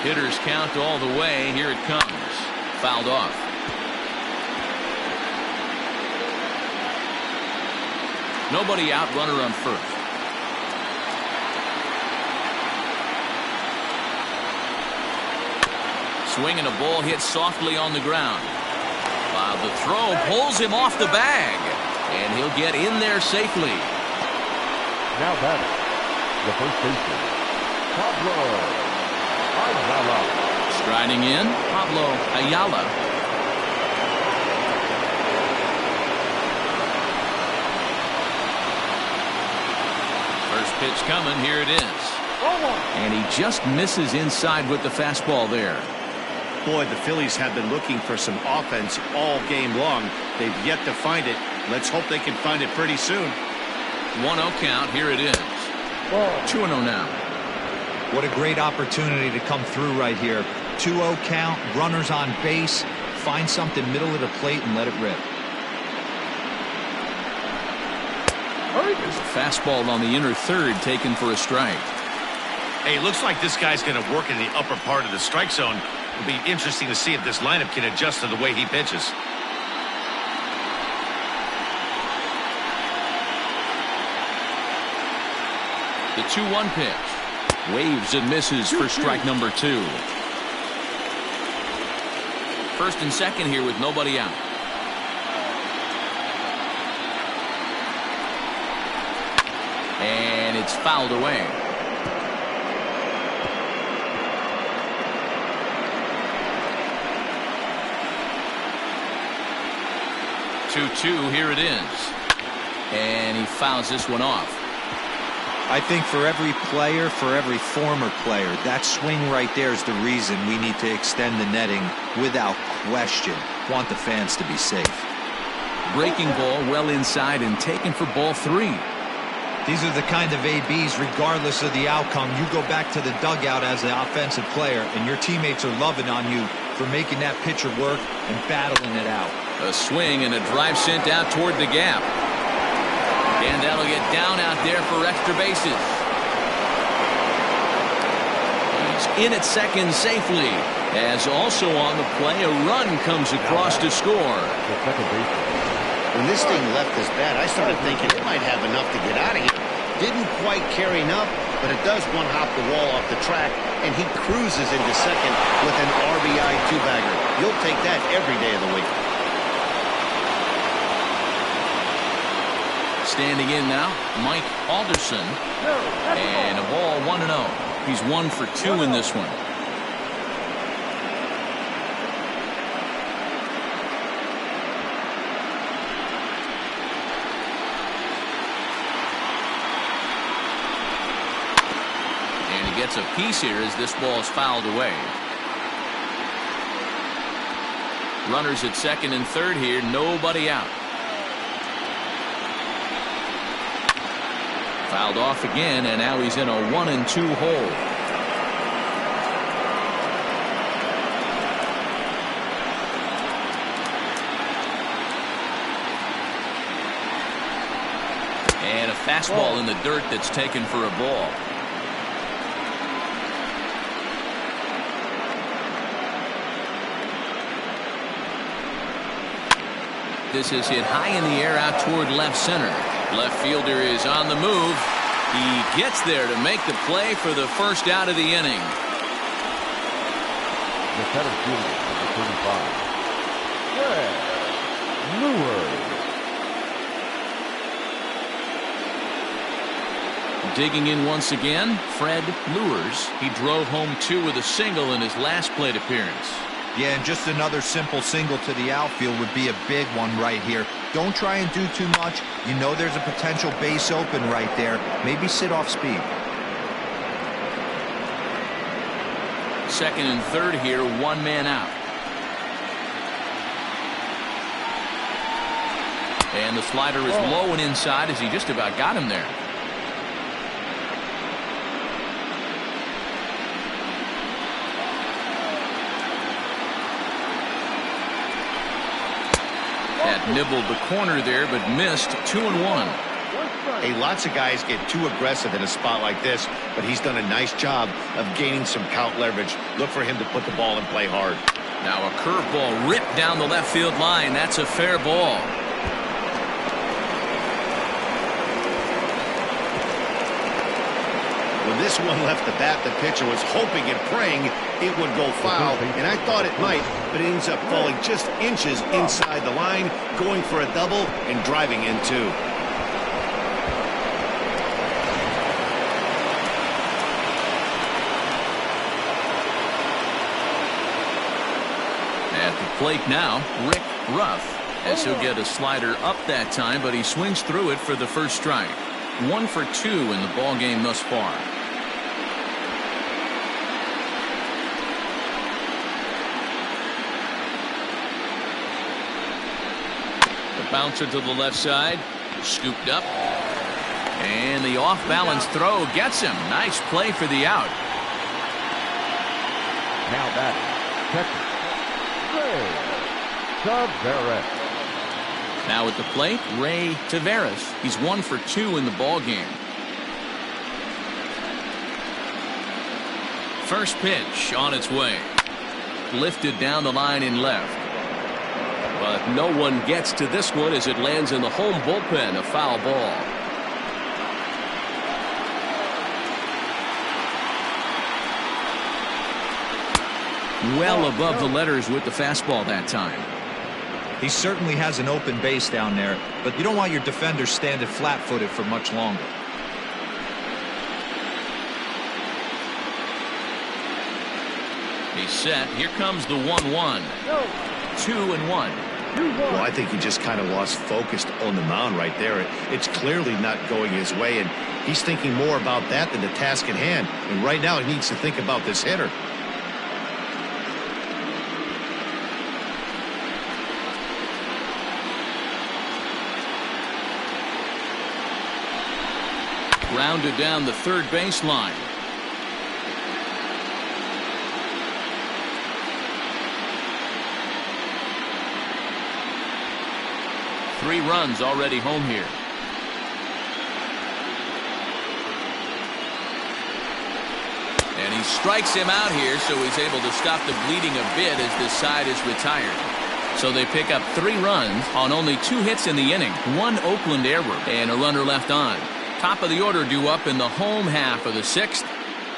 Hitters count all the way. Here it comes. Fouled off. Nobody out, runner on first. Swing and a ball hit softly on the ground. While the throw pulls him off the bag. And he'll get in there safely. Now batting, the first baseman, Pablo Ayala. Striding in, Pablo Ayala. First pitch coming, here it is. And he just misses inside with the fastball there. Boy, the Phillies have been looking for some offense all game long. They've yet to find it. Let's hope they can find it pretty soon. 1-0 count. Here it is. 2-0 now. What a great opportunity to come through right here. 2-0 count, runners on base. Find something middle of the plate and let it rip. There's a fastball on the inner third taken for a strike. Hey, looks like this guy's going to work in the upper part of the strike zone. It'll be interesting to see if this lineup can adjust to the way he pitches. The 2-1 pitch. Waves and misses for strike number 2. First and second here with nobody out. And it's fouled away. Two, here it is. And he fouls this one off. I think for every player, for every former player, that swing right there is the reason we need to extend the netting without question. Want the fans to be safe. Breaking ball well inside and taken for ball 3. These are the kind of ABs, regardless of the outcome. You go back to the dugout as the offensive player, and your teammates are loving on you for making that pitcher work and battling it out. A swing and a drive sent out toward the gap. And that'll get down out there for extra bases. He's in at second safely. As also on the play, a run comes across to score. When this thing left his bat, I started thinking it might have enough to get out of here. Didn't quite carry enough, but it does one-hop the wall off the track, and he cruises into second with an RBI 2-bagger. You'll take that every day of the week. Standing in now, Mike Alderson. And a ball 1-0. He's 1 for 2 in this one. And he gets a piece here as this ball is fouled away. Runners at second and third here, nobody out. Fouled off again, and now he's in a 1-2 hole. And a fastball in the dirt that's taken for a ball. This is hit high in the air out toward left center. Left fielder is on the move. He gets there to make the play for the first out of the inning. The center fielder, number 35. Fred Lewis. Digging in once again, Fred Lewis. He drove home 2 with a single in his last plate appearance. Yeah, and just another simple single to the outfield would be a big one right here. Don't try and do too much. You know there's a potential base open right there. Maybe sit off speed. Second and third here, 1 man out. And the slider is low and inside as he just about got him there. That nibbled the corner there, but missed. 2-1. Hey, lots of guys get too aggressive in a spot like this, but he's done a nice job of gaining some count leverage. Look for him to put the ball and play hard. Now a curveball ripped down the left field line. That's a fair ball. When this one left the bat, the pitcher was hoping and praying it would go foul, and I thought it might, but it ends up falling just inches inside the line, going for a double and driving in 2. At the plate now, Rick Ruff, as he'll get a slider up that time, but he swings through it for the first strike. 1 for 2 in the ball game thus far. Bouncer to the left side, scooped up, and the off-balance throw gets him. Nice play for the out. Now batting, catcher, Ray Taveras. Now at the plate, Ray Taveras. He's 1 for 2 in the ball game. First pitch on its way. lifted down the line in left. But no one gets to this one as it lands in the home bullpen, a foul ball. Well above the letters with the fastball that time. He certainly has an open base down there, but you don't want your defender standing flat-footed for much longer. He's set. Here comes the 1-1. 2-1. Well, I think he just kind of lost focus on the mound right there. It's clearly not going his way, and he's thinking more about that than the task at hand. And right now he needs to think about this hitter. Rounded down the third baseline. Three runs already home here. And he strikes him out here, so he's able to stop the bleeding a bit as this side is retired. So they pick up 3 runs on only 2 hits in the inning, 1 Oakland error, and a runner left on. Top of the order due up in the home half of the 6th.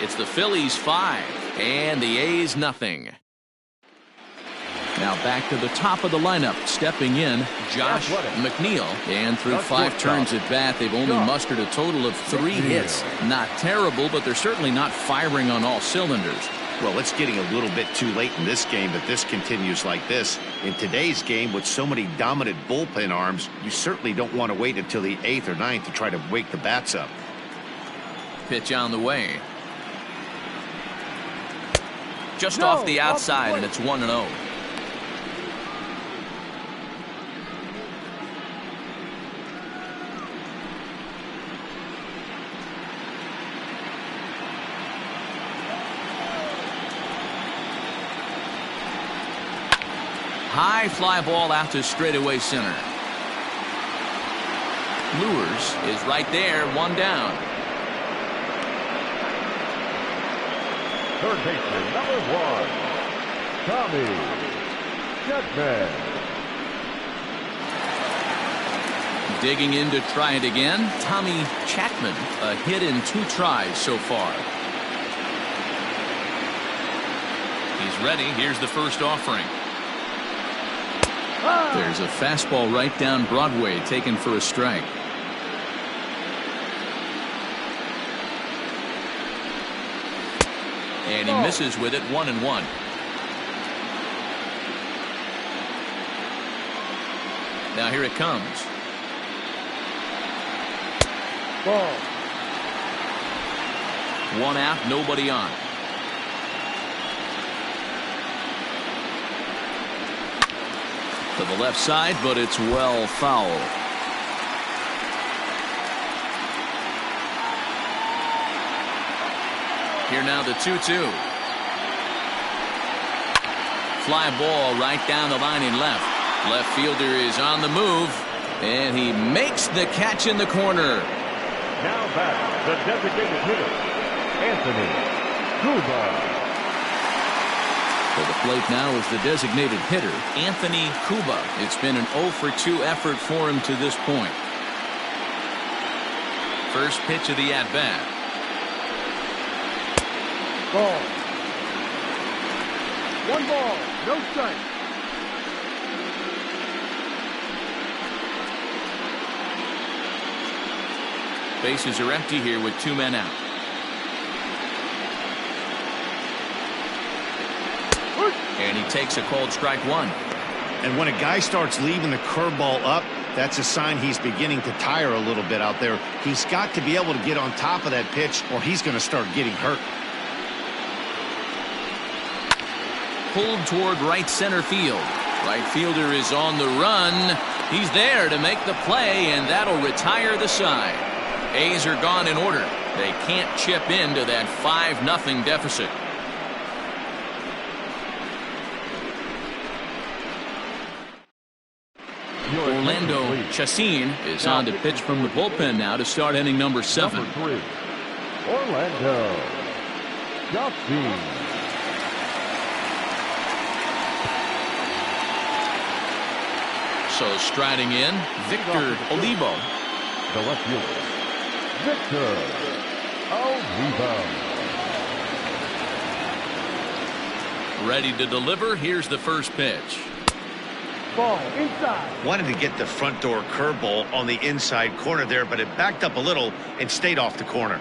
It's the Phillies 5 and the A's nothing. Now back to the top of the lineup. Stepping in, Josh McNeil. And through 5 turns at bat, they've only mustered a total of 3 hits. Not terrible, but they're certainly not firing on all cylinders. Well, it's getting a little bit too late in this game, but this continues like this. In today's game, with so many dominant bullpen arms, you certainly don't want to wait until the 8th or 9th to try to wake the bats up. Pitch on the way. Just off the outside, and it's 1-0. High fly ball out to straightaway center. Lures is right there, 1 down. Third baseman, number 1, Tommy Chapman. Digging in to try it again, Tommy Chapman. A hit in 2 tries so far. He's ready. Here's the first offering. There's a fastball right down Broadway, taken for a strike. And he misses with it, 1-1. Now here it comes. Ball. 1 out, nobody on. To the left side, but it's well foul. Here now the 2-2. Fly ball right down the line in left. Left fielder is on the move, and he makes the catch in the corner. Now back, the designated hitter, Anthony Kuba. For the plate now is the designated hitter, Anthony Kuba. It's been an 0-for-2 effort for him to this point. First pitch of the at-bat. Ball. 1 ball, no strike. Bases are empty here with 2 men out. And he takes a called strike 1. And when a guy starts leaving the curveball up, that's a sign he's beginning to tire a little bit out there. He's got to be able to get on top of that pitch, or he's going to start getting hurt. Pulled toward right center field. Right fielder is on the run. He's there to make the play, and that'll retire the side. A's are gone in order. They can't chip into that 5-0 deficit. Orlando Chacin is on to pitch from the bullpen now to start inning number 7. Number 3, Orlando Chacin. Also striding in, Victor Olivo. The left fielder, Victor Olivo. Ready to deliver. Here's the first pitch. Ball inside. Wanted to get the front door curveball on the inside corner there, but it backed up a little and stayed off the corner.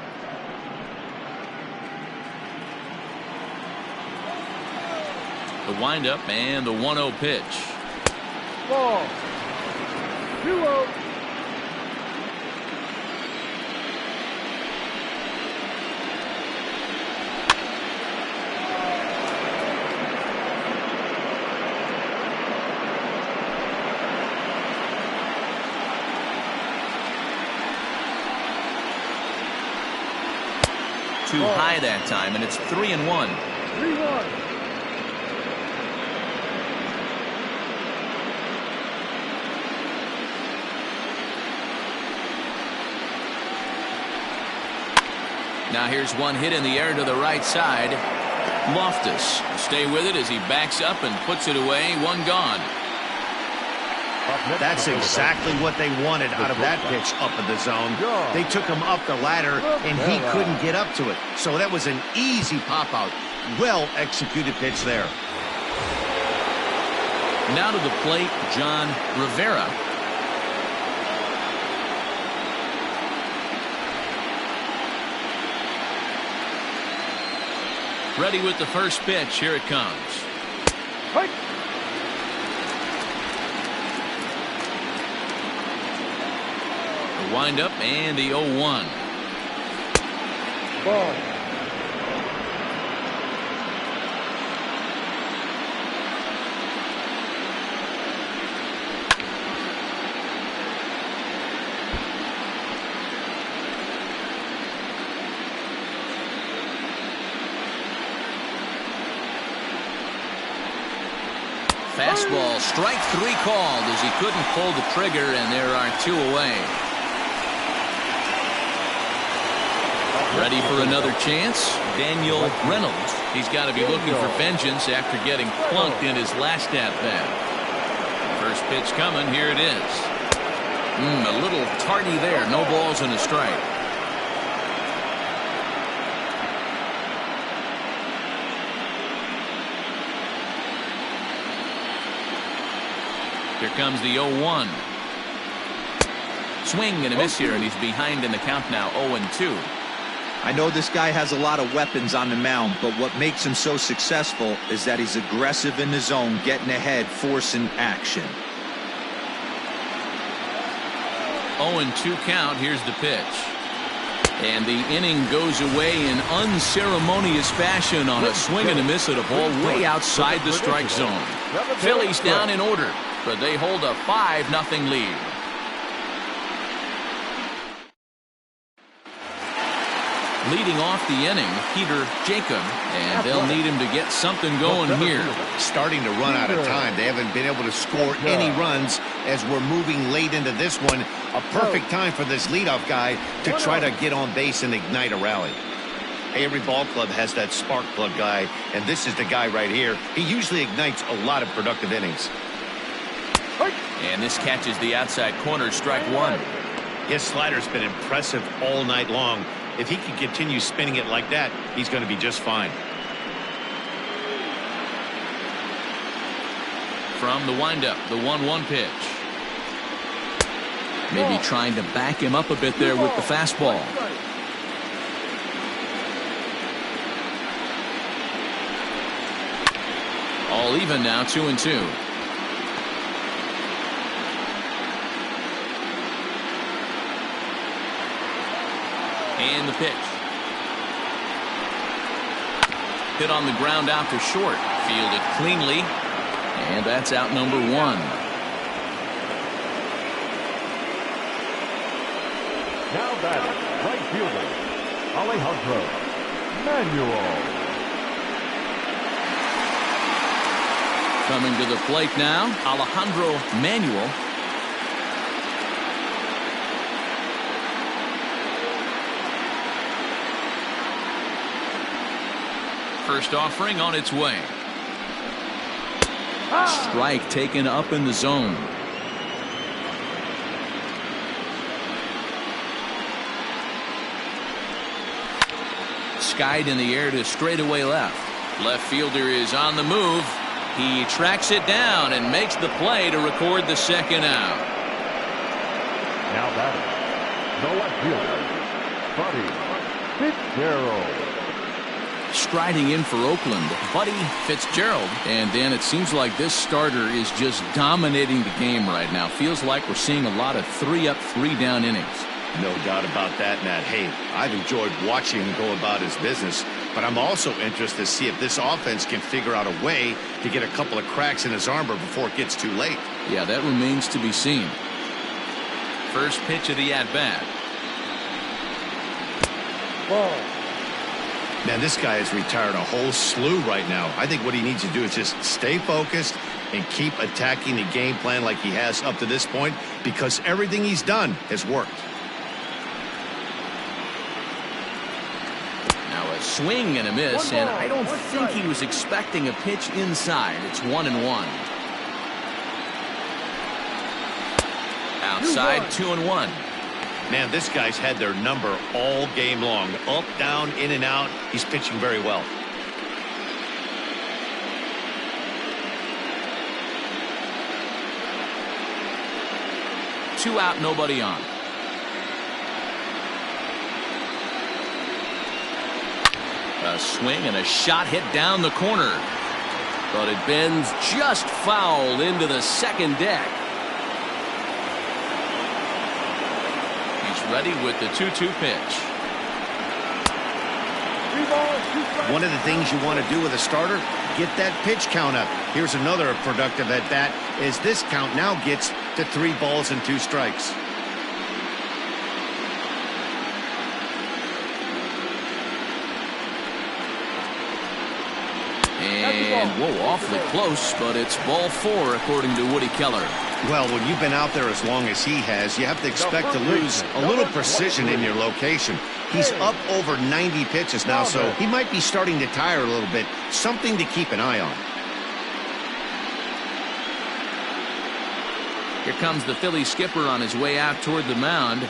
The windup and the 1-0 pitch. Ball. 2-0. Too high that time, and it's 3-1. 3-1. Now here's one hit in the air to the right side. Loftus will stay with it as he backs up and puts it away. One gone. That's exactly what they wanted out of that pitch up in the zone. They took him up the ladder, and he couldn't get up to it. So that was an easy pop-out. Well-executed pitch there. Now to the plate, John Rivera. Ready with the first pitch. Here it comes. Hike. The windup and the 0-1. Ball. Fastball, strike 3 called as he couldn't pull the trigger, and there are 2 away. Ready for another chance? Daniel Reynolds. He's got to be looking for vengeance after getting plunked in his last at-bat. First pitch coming. Here it is. A little tardy there. No balls and a strike. Here comes the 0-1. Swing and a miss here, and he's behind in the count now, 0-2. I know this guy has a lot of weapons on the mound, but what makes him so successful is that he's aggressive in the zone, getting ahead, forcing action. 0-2 count. Here's the pitch. And the inning goes away in unceremonious fashion on a swing and a miss at a ball way outside the strike zone. Phillies down in order, but they hold a 5-0 lead. Leading off the inning, Peter Jacob, and they'll need him to get something going here. Starting to run out of time. They haven't been able to score any runs as we're moving late into this one. A perfect time for this leadoff guy to try to get on base and ignite a rally. Every ball club has that spark plug guy, and this is the guy right here. He usually ignites a lot of productive innings. And this catches the outside corner, strike 1. His slider's been impressive all night long. If he can continue spinning it like that, he's going to be just fine. From the windup, the 1-1 pitch. Maybe trying to back him up a bit there with the fastball. All even now, 2-2. And the pitch. Hit on the ground out to short. Fielded cleanly. And that's out number 1. Now batting, right fielder, Alejandro Manuel. Coming to the plate now, Alejandro Manuel. First offering on its way. Strike taken up in the zone. Skied in the air to straightaway left. Left fielder is on the move. He tracks it down and makes the play to record the second out. Now batting, the left fielder, Buddy Fitzgerald. Striding in for Oakland, Buddy Fitzgerald. And Dan, it seems like this starter is just dominating the game right now. Feels like we're seeing a lot of 3-up, 3-down innings. No doubt about that, Matt. Hey, I've enjoyed watching him go about his business, but I'm also interested to see if this offense can figure out a way to get a couple of cracks in his armor before it gets too late. Yeah, that remains to be seen. First pitch of the at-bat. Ball. Man, this guy has retired a whole slew right now. I think what he needs to do is just stay focused and keep attacking the game plan like he has up to this point, because everything he's done has worked. Now a swing and a miss, and I don't think he was expecting a pitch inside. It's 1-1. Outside, 2-1. Man, this guy's had their number all game long. Up, down, in and out. He's pitching very well. Two out, nobody on. A swing and a shot hit down the corner. But it bends just foul into the second deck. Ready with the 2-2 pitch. 3 balls, 2 strikes. One of the things you want to do with a starter, get that pitch count up. Here's another productive at bat, as this count now gets to 3 balls and 2 strikes. And whoa, awfully close, but it's ball 4 according to Woody Keller. Well, when you've been out there as long as he has, you have to expect to lose a little precision in your location. He's up over 90 pitches now, so he might be starting to tire a little bit. Something to keep an eye on. Here comes the Philly skipper on his way out toward the mound.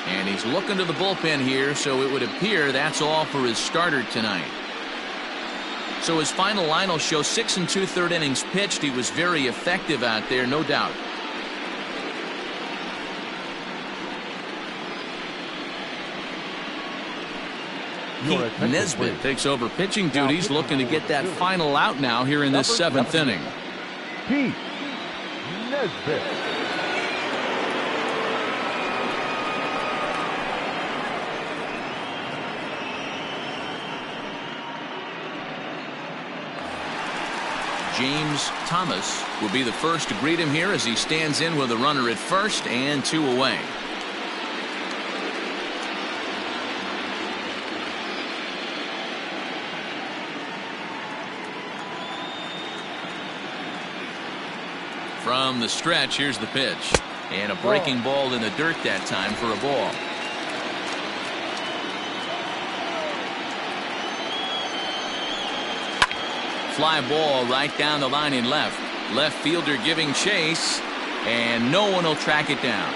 And he's looking to the bullpen here, so it would appear that's all for his starter tonight. So his final line will show 6 2/3 innings pitched. He was very effective out there, no doubt. Pete Nesbitt takes over pitching duties, looking to get that final out now here in this 7th inning. Pete Nesbitt. James Thomas will be the first to greet him here as he stands in with a runner at first and 2 away. From the stretch, here's the pitch. And a breaking ball in the dirt that time for a ball. Fly ball right down the line in left. Left fielder giving chase, and no one will track it down.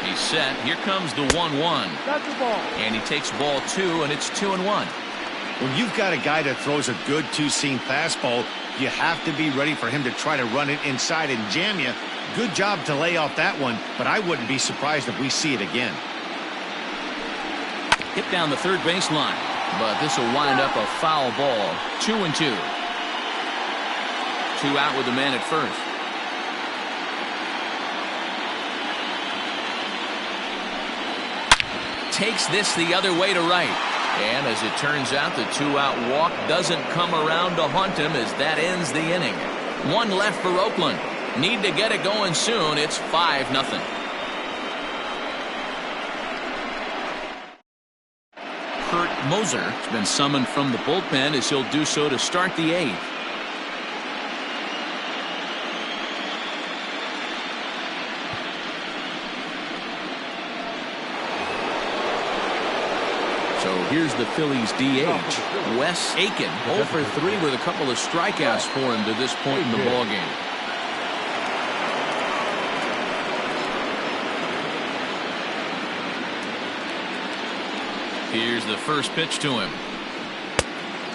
He's set. Here comes the 1-1. That's the ball. And he takes ball 2, and it's 2-1. When you've got a guy that throws a good two-seam fastball, you have to be ready for him to try to run it inside and jam you. Good job to lay off that one, but I wouldn't be surprised if we see it again. Hit down the third baseline, but this will wind up a foul ball. 2-2. 2 out with the man at first. Takes this the other way to right. And as it turns out, the 2-out walk doesn't come around to haunt him as that ends the inning. 1 left for Oakland. Need to get it going soon. It's 5-0. Kurt Moser has been summoned from the bullpen as he'll do so to start the 8th. So here's the Phillies DH, Wes Aiken, 0 for 3 with a couple of strikeouts for him to this point in the ballgame. Here's the first pitch to him.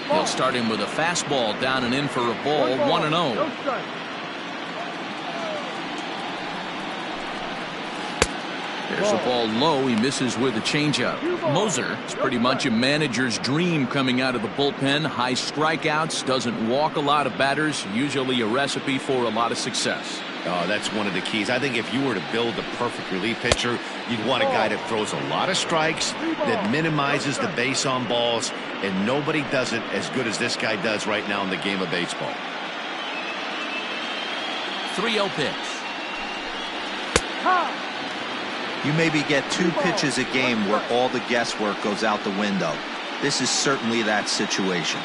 He'll start him with a fastball down and in for a ball. 1-0. No strike. There's a ball low. He misses with a changeup. Moser is pretty much a manager's dream coming out of the bullpen. High strikeouts, doesn't walk a lot of batters, usually a recipe for a lot of success. Oh, that's one of the keys. I think if you were to build a perfect relief pitcher, you'd want a guy that throws a lot of strikes, that minimizes the base on balls, and nobody does it as good as this guy does right now in the game of baseball. 3-0 pitch. You maybe get 2 pitches a game where all the guesswork goes out the window. This is certainly that situation.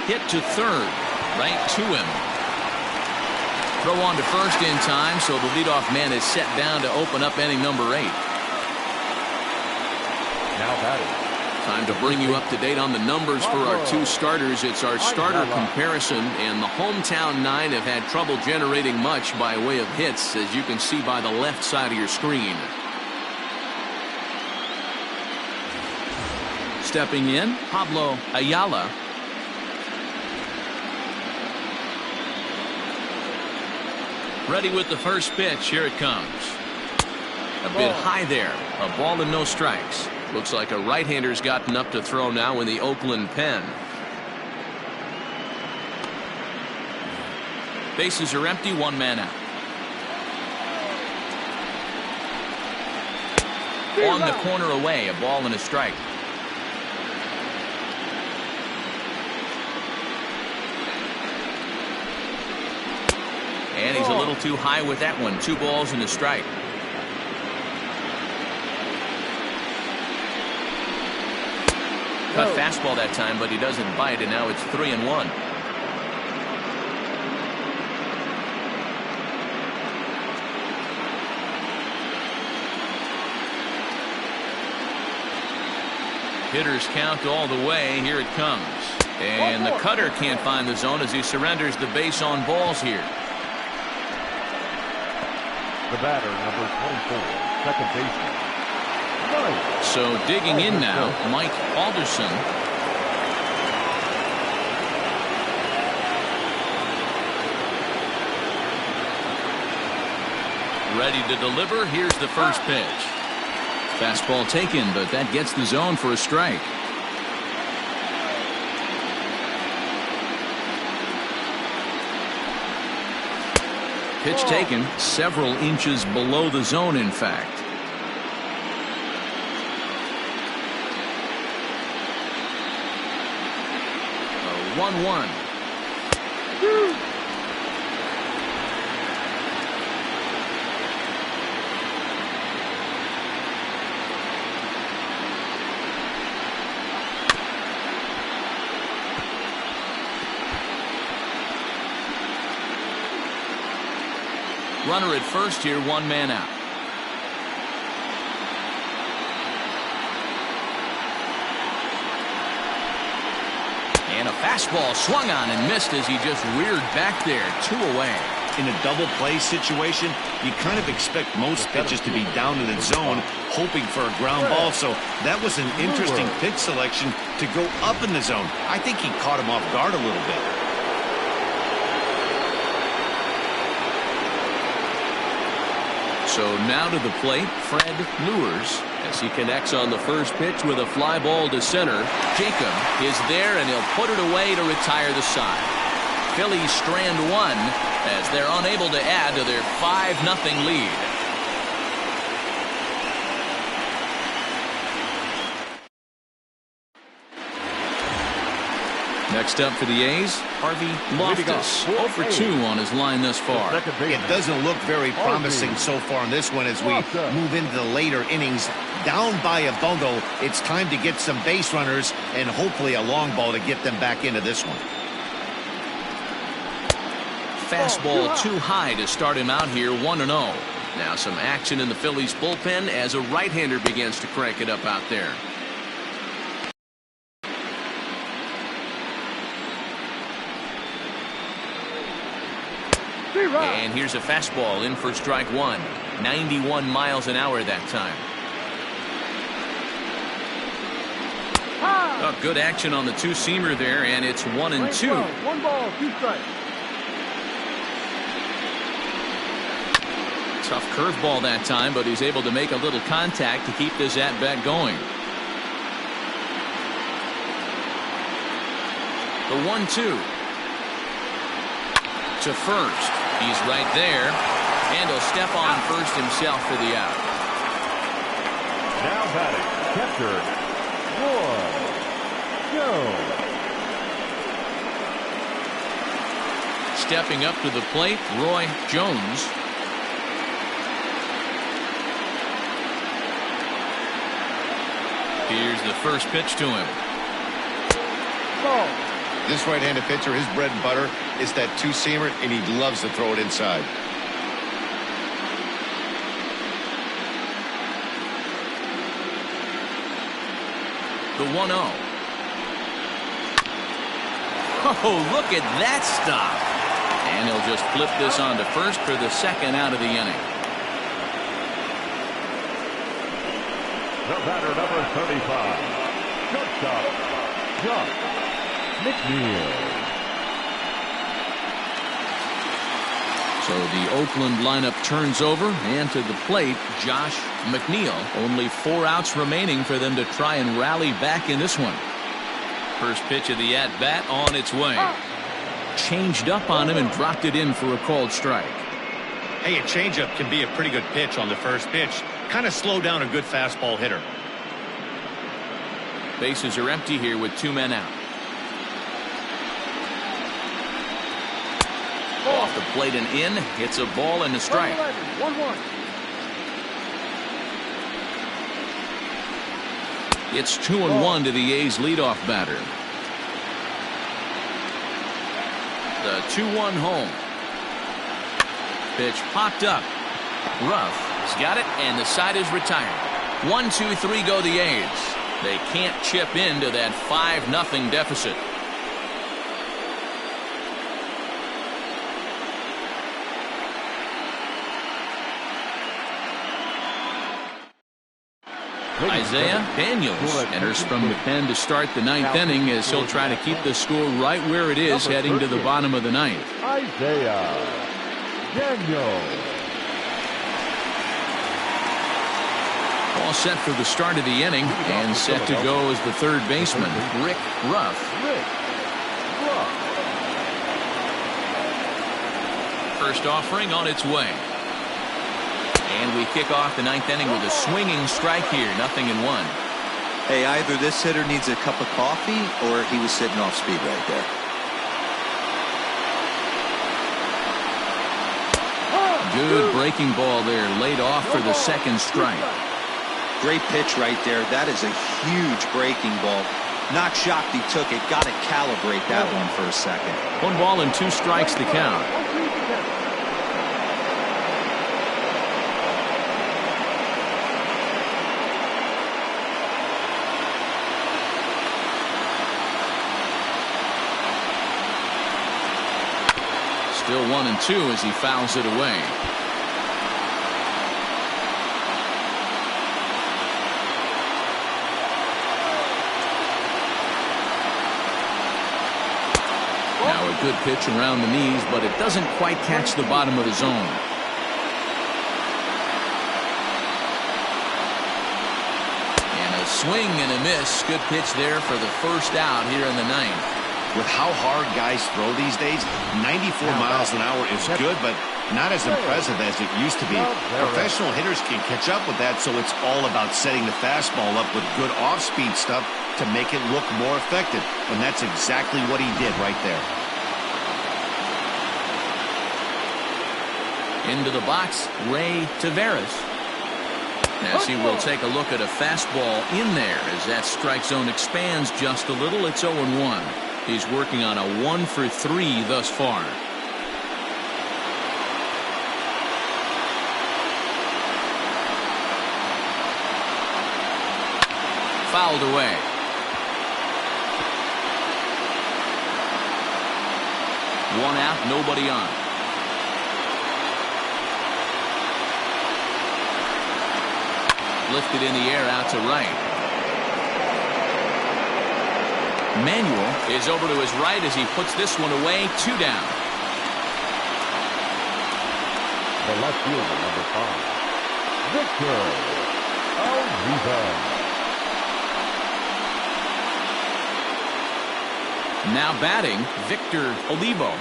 Hit to third, right to him. Throw on to first in time, so the leadoff man is set down to open up inning number 8. Now batting. Time to bring you up to date on the numbers for our 2 starters. It's our starter comparison, and the hometown 9 have had trouble generating much by way of hits, as you can see by the left side of your screen. Stepping in, Pablo Ayala. Ready with the first pitch. Here it comes. A bit high there. A ball and no strikes. Looks like a right-hander's gotten up to throw now in the Oakland pen. Bases are empty, 1 man out. On the corner away, a ball and a strike. And he's a little too high with that one. 2 balls and a strike. Cut fastball that time, but he doesn't bite, and now it's 3-1. Hitters count all the way. Here it comes. And the cutter can't find the zone as he surrenders the base on balls here. The batter, number 24, second baseman. So digging in now, Mike Alderson. Ready to deliver. Here's the first pitch. Fastball taken, but that gets the zone for a strike. Pitch taken several inches below the zone, in fact. 1-1. Runner at first here, 1 man out. And a fastball swung on and missed as he just reared back there. 2 away. In a double play situation, you kind of expect most pitches to be down in the zone, hoping for a ground ball. So that was an interesting pitch selection to go up in the zone. I think he caught him off guard a little bit. So now to the plate, Fred Lewers, as he connects on the first pitch with a fly ball to center. Jacob is there, and he'll put it away to retire the side. Phillies strand 1 as they're unable to add to their 5-0 lead. Next up for the A's, Harvey Loftus, 0 for 2 on his line thus far. It doesn't look very promising so far in this one as we move into the later innings. Down by a bungle, it's time to get some base runners and hopefully a long ball to get them back into this one. Fastball too high to start him out here, 1-0. Now some action in the Phillies bullpen as a right-hander begins to crank it up out there. And here's a fastball in for strike one. 91 miles an hour that time. Oh, good action on the two-seamer there, and it's 1-2. 1 ball, 2 strikes. Tough curveball that time, but he's able to make a little contact to keep this at-bat going. The 1-2. To first. He's right there, and he'll step on first himself for the out. Now batting, catcher, Roy Jones. Stepping up to the plate, Roy Jones. Here's the first pitch to him. Ball. This right-handed pitcher, his bread and butter is that two-seamer, and he loves to throw it inside. The 1-0. Oh, look at that stop. And he'll just flip this on to first for the second out of the inning. The batter, number 35, shortstop, Josh McNeil. So the Oakland lineup turns over, and to the plate, Josh McNeil. Only 4 outs remaining for them to try and rally back in this one. First pitch of the at-bat on its way. Changed up on him and dropped it in for a called strike. Hey, a changeup can be a pretty good pitch on the first pitch. Kind of slow down a good fastball hitter. Bases are empty here with 2 men out. Off the plate and in. It's a ball and a strike. 1-1. It's 2-1 to the A's leadoff batter. The 2-1 home. Pitch popped up. Rough. He's got it, and the side is retired. 1-2-3 go the A's. They can't chip into that 5-0 deficit. Isaiah Daniels enters from the pen to start the 9th inning as he'll try to keep the score right where it is heading to the bottom of the 9th. Isaiah Daniels. All set for the start of the inning and set to go as the third baseman, Rick Ruff. First offering on its way. And we kick off the 9th inning with a swinging strike here, 0-1. Hey, either this hitter needs a cup of coffee or he was sitting off speed right there. Good breaking ball there, laid off for the second strike. Great pitch right there. That is a huge breaking ball. Not shocked he took it. Got to calibrate that one for a second. 1 ball and 2 strikes the count. Still 1-2 as he fouls it away. Now a good pitch around the knees, but it doesn't quite catch the bottom of the zone. And a swing and a miss. Good pitch there for the first out here in the 9th. With how hard guys throw these days, 94 miles an hour is good, but not as impressive as it used to be. Professional hitters can catch up with that, so it's all about setting the fastball up with good off-speed stuff to make it look more effective. And that's exactly what he did right there. Into the box, Ray Taveras. As he will take a look at a fastball in there as that strike zone expands just a little. It's 0-1. He's working on a 1-for-3 thus far. Fouled away. One out, nobody on. Lifted in the air out to right. Manuel is over to his right as he puts this one away. 2 down. The left fielder, number 5, Victor Rivera. Now batting, Victor Olivo.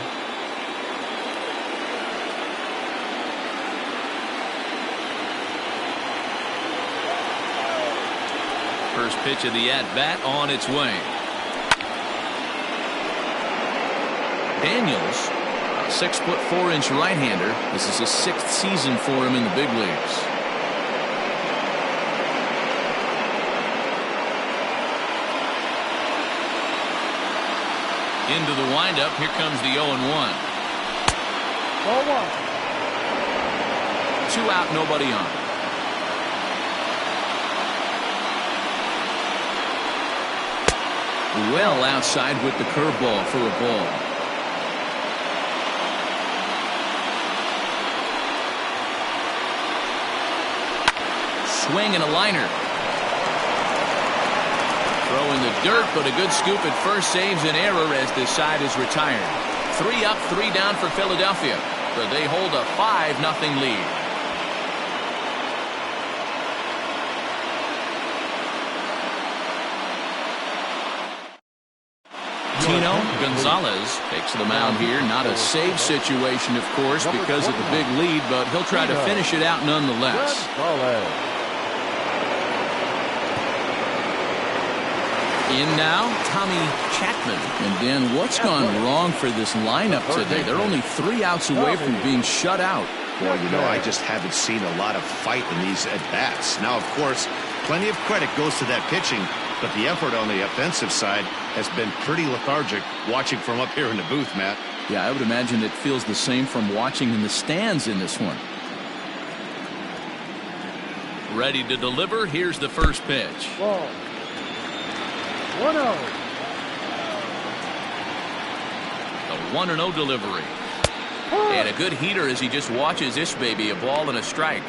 First pitch of the at-bat on its way. Daniels, a 6'4" right-hander. This is his 6th season for him in the big leagues. Into the windup. Here comes the 0-1. Ball 1. 2 out, nobody on. Well outside with the curveball for a ball. Swing and a liner. Throw in the dirt, but a good scoop at first saves an error as this side is retired. 3 up, 3 down for Philadelphia, but they hold a 5-0 lead. Tino Gonzalez takes the mound here. Not a save situation, of course, because of the big lead, but he'll try to finish it out nonetheless. In now, Tommy Chapman. And Dan, what's gone wrong for this lineup today? They're only 3 outs away from being shut out. Well, you know, I just haven't seen a lot of fight in these at-bats. Now, of course, plenty of credit goes to that pitching, but the effort on the offensive side has been pretty lethargic watching from up here in the booth, Matt. Yeah, I would imagine it feels the same from watching in the stands in this one. Ready to deliver. Here's the first pitch. Ball 1-0. The 1-0 delivery. And a good heater as he just watches this baby. A ball and a strike.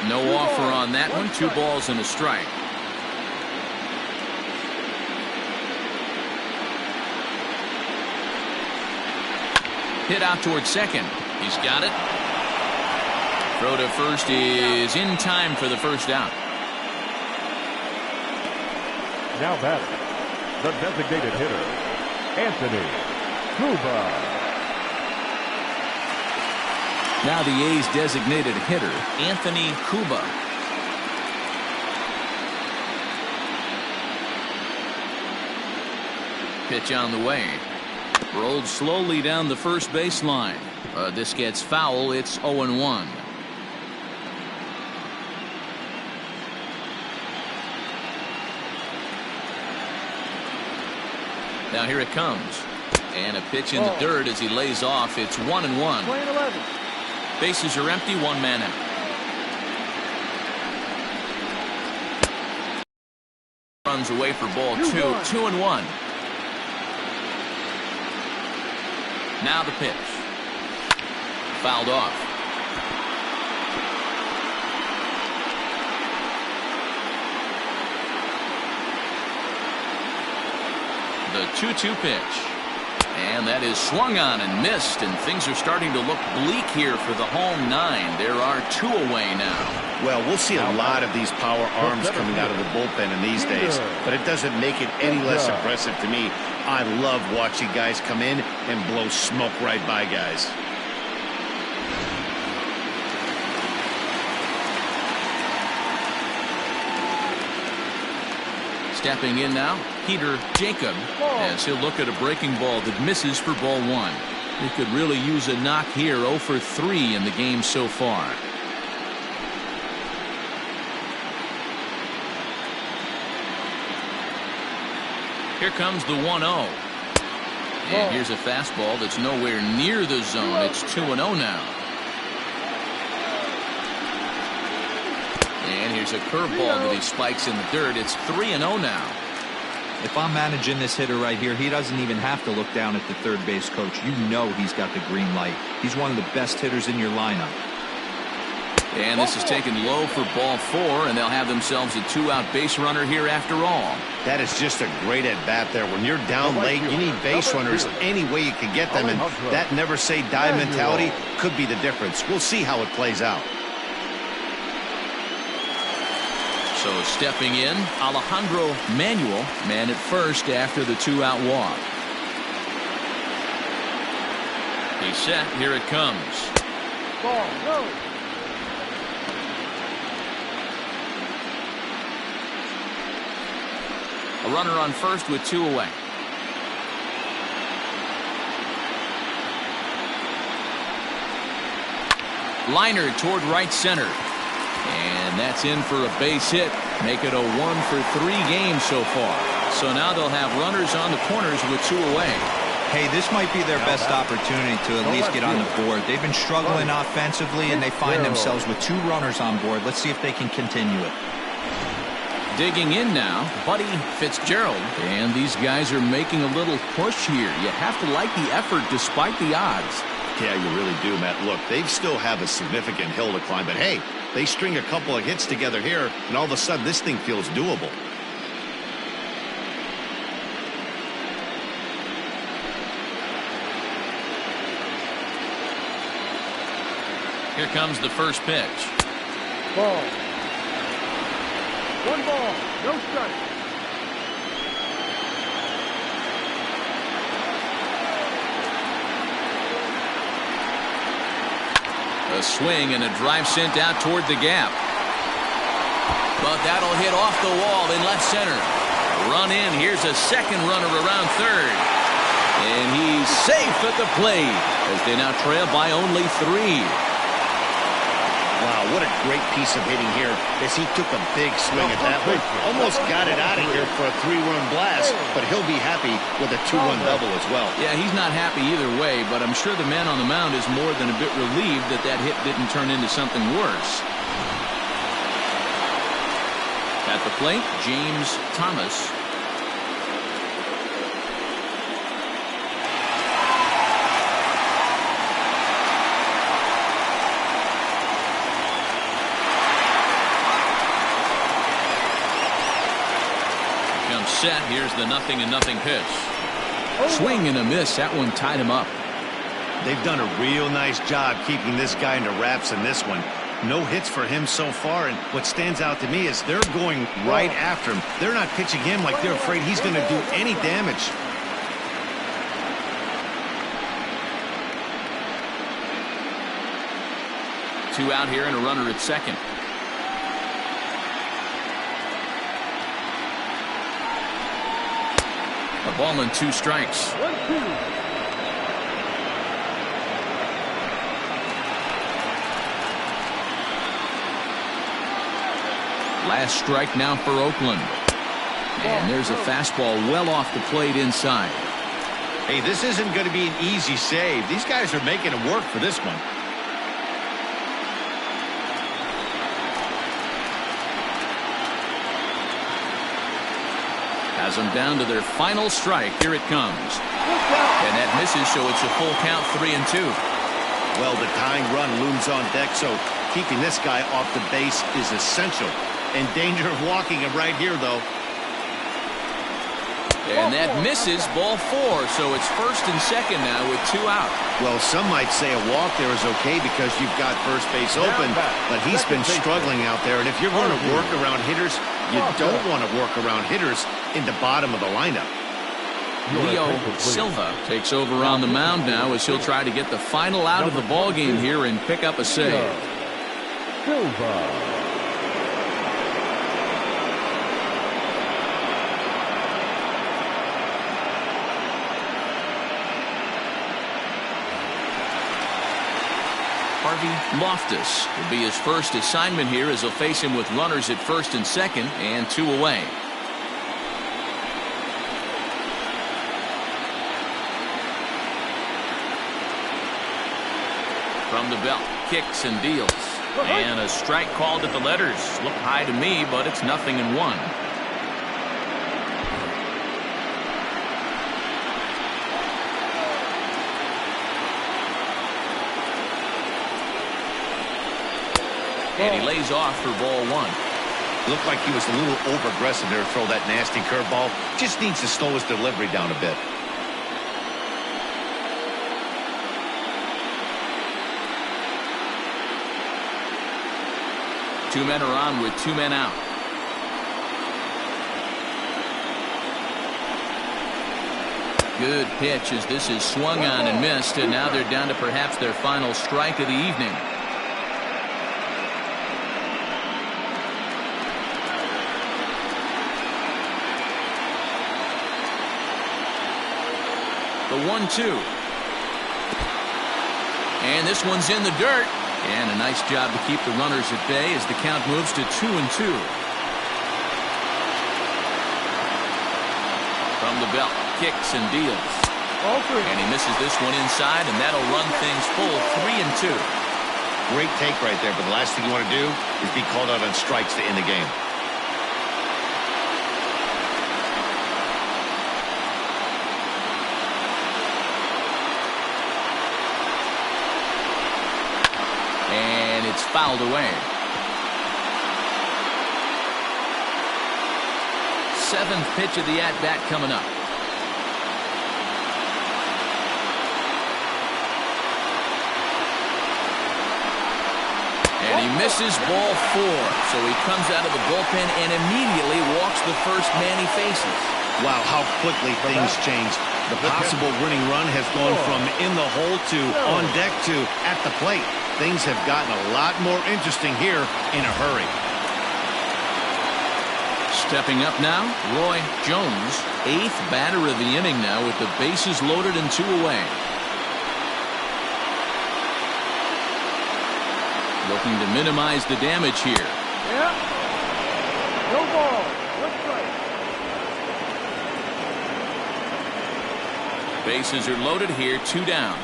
No offer on that one. 2 balls and a strike. Hit out towards second. He's got it. Throw to first is in time for the first out. Now batting, the designated hitter, Anthony Kuba. Now the A's designated hitter, Anthony Kuba. Pitch on the way. Rolled slowly down the first baseline. This gets foul. It's 0-1. Now here it comes. And a pitch in the dirt as he lays off. It's 1-1. Playing 11. Bases are empty. 1 man out. Runs away for ball 2. 2-1. Now the pitch. Fouled off. The 2-2 pitch. And that is swung on and missed, and things are starting to look bleak here for the home 9. There are 2 away now. Well, we'll see a lot of these power arms coming out of the bullpen in these days, but it doesn't make it any less impressive to me. I love watching guys come in and blow smoke right by guys. Stepping in now, Peter Jacob, as he'll look at a breaking ball that misses for ball 1. He could really use a knock here. 0 for 3 in the game so far. Here comes the 1-0. And here's a fastball that's nowhere near the zone. It's 2-0 now. And here's a curveball that he spikes in the dirt. It's 3-0 now. If I'm managing this hitter right here, he doesn't even have to look down at the third base coach. You know he's got the green light. He's one of the best hitters in your lineup. And this is taken low for ball 4, and they'll have themselves a 2-out base runner here after all. That is just a great at-bat there. When you're down late, you need base runners any way you can get them, and that never-say-die mentality could be the difference. We'll see how it plays out. So stepping in, Alejandro Manuel, man at first after the 2-out walk. He's set. Here it comes. Ball, go. A runner on first with 2 away. Liner toward right center. And that's in for a base hit. Make it a 1-for-3 game so far. So now they'll have runners on the corners with 2 away. Hey, this might be their best opportunity to at least get on the board. They've been struggling offensively, and they find themselves with 2 runners on board. Let's see if they can continue it. Digging in now, Buddy Fitzgerald. And these guys are making a little push here. You have to like the effort despite the odds. Yeah, you really do, Matt. Look, they still have a significant hill to climb, but hey, they string a couple of hits together here, and all of a sudden this thing feels doable. Here comes the first pitch. Ball. 1 ball, no strike. A swing and a drive sent out toward the gap. But that'll hit off the wall in left center. Run in. Here's a second runner around third. And he's safe at the plate as they now trail by only 3. Wow, what a great piece of hitting here as he took a big swing at that one. Almost got it out of here for a 3-run blast, but he'll be happy with a 2-run double as well. Yeah, he's not happy either way, but I'm sure the man on the mound is more than a bit relieved that that hit didn't turn into something worse. At the plate, James Thomas. Set. Here's the 0-0 pitch. Swing and a miss. That one tied him up. They've done a real nice job keeping this guy into wraps in this one. No hits for him so far, and what stands out to me is they're going right after him. They're not pitching him like they're afraid he's going to do any damage. Two out here and a runner at second. A ball and 2 strikes. 1-2. Last strike now for Oakland. And there's a fastball well off the plate inside. Hey, this isn't going to be an easy save. These guys are making it work for this one. Has them down to their final strike. Here it comes. And that misses, so it's a full count, 3-2. Well, the tying run looms on deck, so keeping this guy off the base is essential. In danger of walking him right here, though. And that misses, ball 4, so it's first and second now with 2 out. Well, some might say a walk there is okay because you've got first base open, but he's been struggling out there, and if you're going to work around hitters, you don't want to work around hitters in the bottom of the lineup. Leo Silva takes over on the mound now as he'll try to get the final out of the ball game here and pick up a save. Silva. Harvey Loftus will be his first assignment here as he'll face him with runners at first and second and 2 away. From the belt, kicks and deals. And a strike called at the letters. Look high to me, but it's 0-1. And he lays off for ball 1. Looked like he was a little over-aggressive there to throw that nasty curveball. Just needs to slow his delivery down a bit. Two men are on with 2 men out. Good pitch as this is swung on and missed, and now they're down to perhaps their final strike of the evening. The 1-2. And this one's in the dirt. And a nice job to keep the runners at bay as the count moves to 2-2. From the belt, kicks and deals. And he misses this one inside, and that'll run things full 3-2. Great take right there, but the last thing you want to do is be called out on strikes to end the game. And it's fouled away. 7th pitch of the at-bat coming up. And he misses ball 4. So he comes out of the bullpen and immediately walks the first man he faces. Wow, how quickly things changed. The possible winning run has gone from in the hole to on deck to at the plate. Things have gotten a lot more interesting here in a hurry. Stepping up now, Roy Jones, 8th batter of the inning now with the bases loaded and 2 away. Looking to minimize the damage here. Yeah. No ball. 1 strike. Bases are loaded here, 2 down.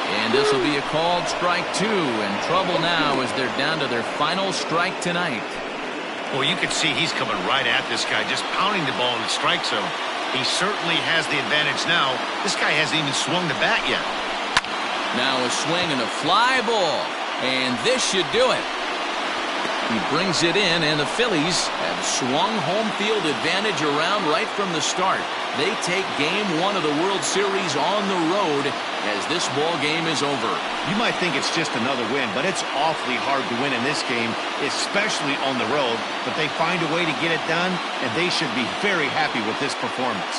And this will be a called strike 2, and trouble now as they're down to their final strike tonight. Well, you can see he's coming right at this guy, just pounding the ball in the strike zone. He certainly has the advantage now. This guy hasn't even swung the bat yet. Now a swing and a fly ball, and this should do it. He brings it in, and the Phillies have swung home field advantage around right from the start. They take Game 1 of the World Series on the road as this ball game is over. You might think it's just another win, but it's awfully hard to win in this game, especially on the road. But they find a way to get it done, and they should be very happy with this performance.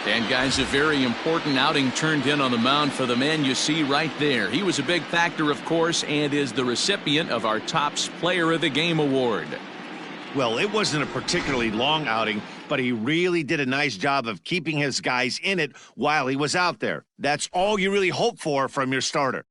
And guys, a very important outing turned in on the mound for the man you see right there. He was a big factor, of course, and is the recipient of our Topps Player of the Game award. Well, it wasn't a particularly long outing, but he really did a nice job of keeping his guys in it while he was out there. That's all you really hope for from your starter.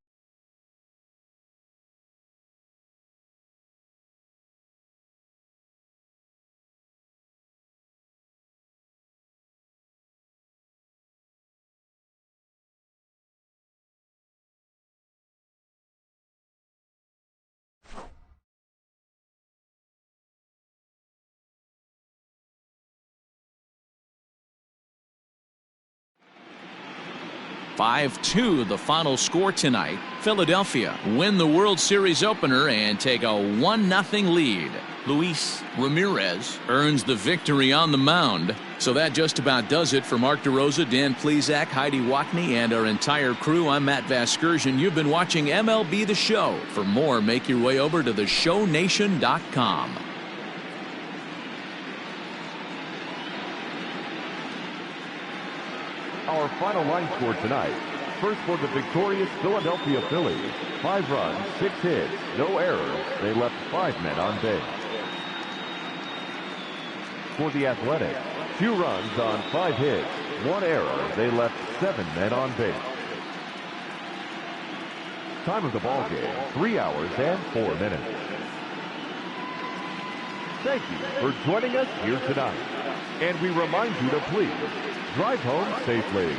5-2 the final score tonight. Philadelphia win the World Series opener and take a 1-0 lead. Luis Ramirez earns the victory on the mound. So that just about does it for Mark DeRosa, Dan Plesac, Heidi Watney, and our entire crew. I'm Matt Vasgersian. You've been watching MLB The Show. For more, make your way over to theshownation.com. Our final line score tonight. First for the victorious Philadelphia Phillies. 5 runs, 6 hits, no errors. They left 5 men on base. For the Athletics, 2 runs on 5 hits, 1 error. They left 7 men on base. Time of the ball game, 3 hours and 4 minutes. Thank you for joining us here tonight. And we remind you to please drive home safely.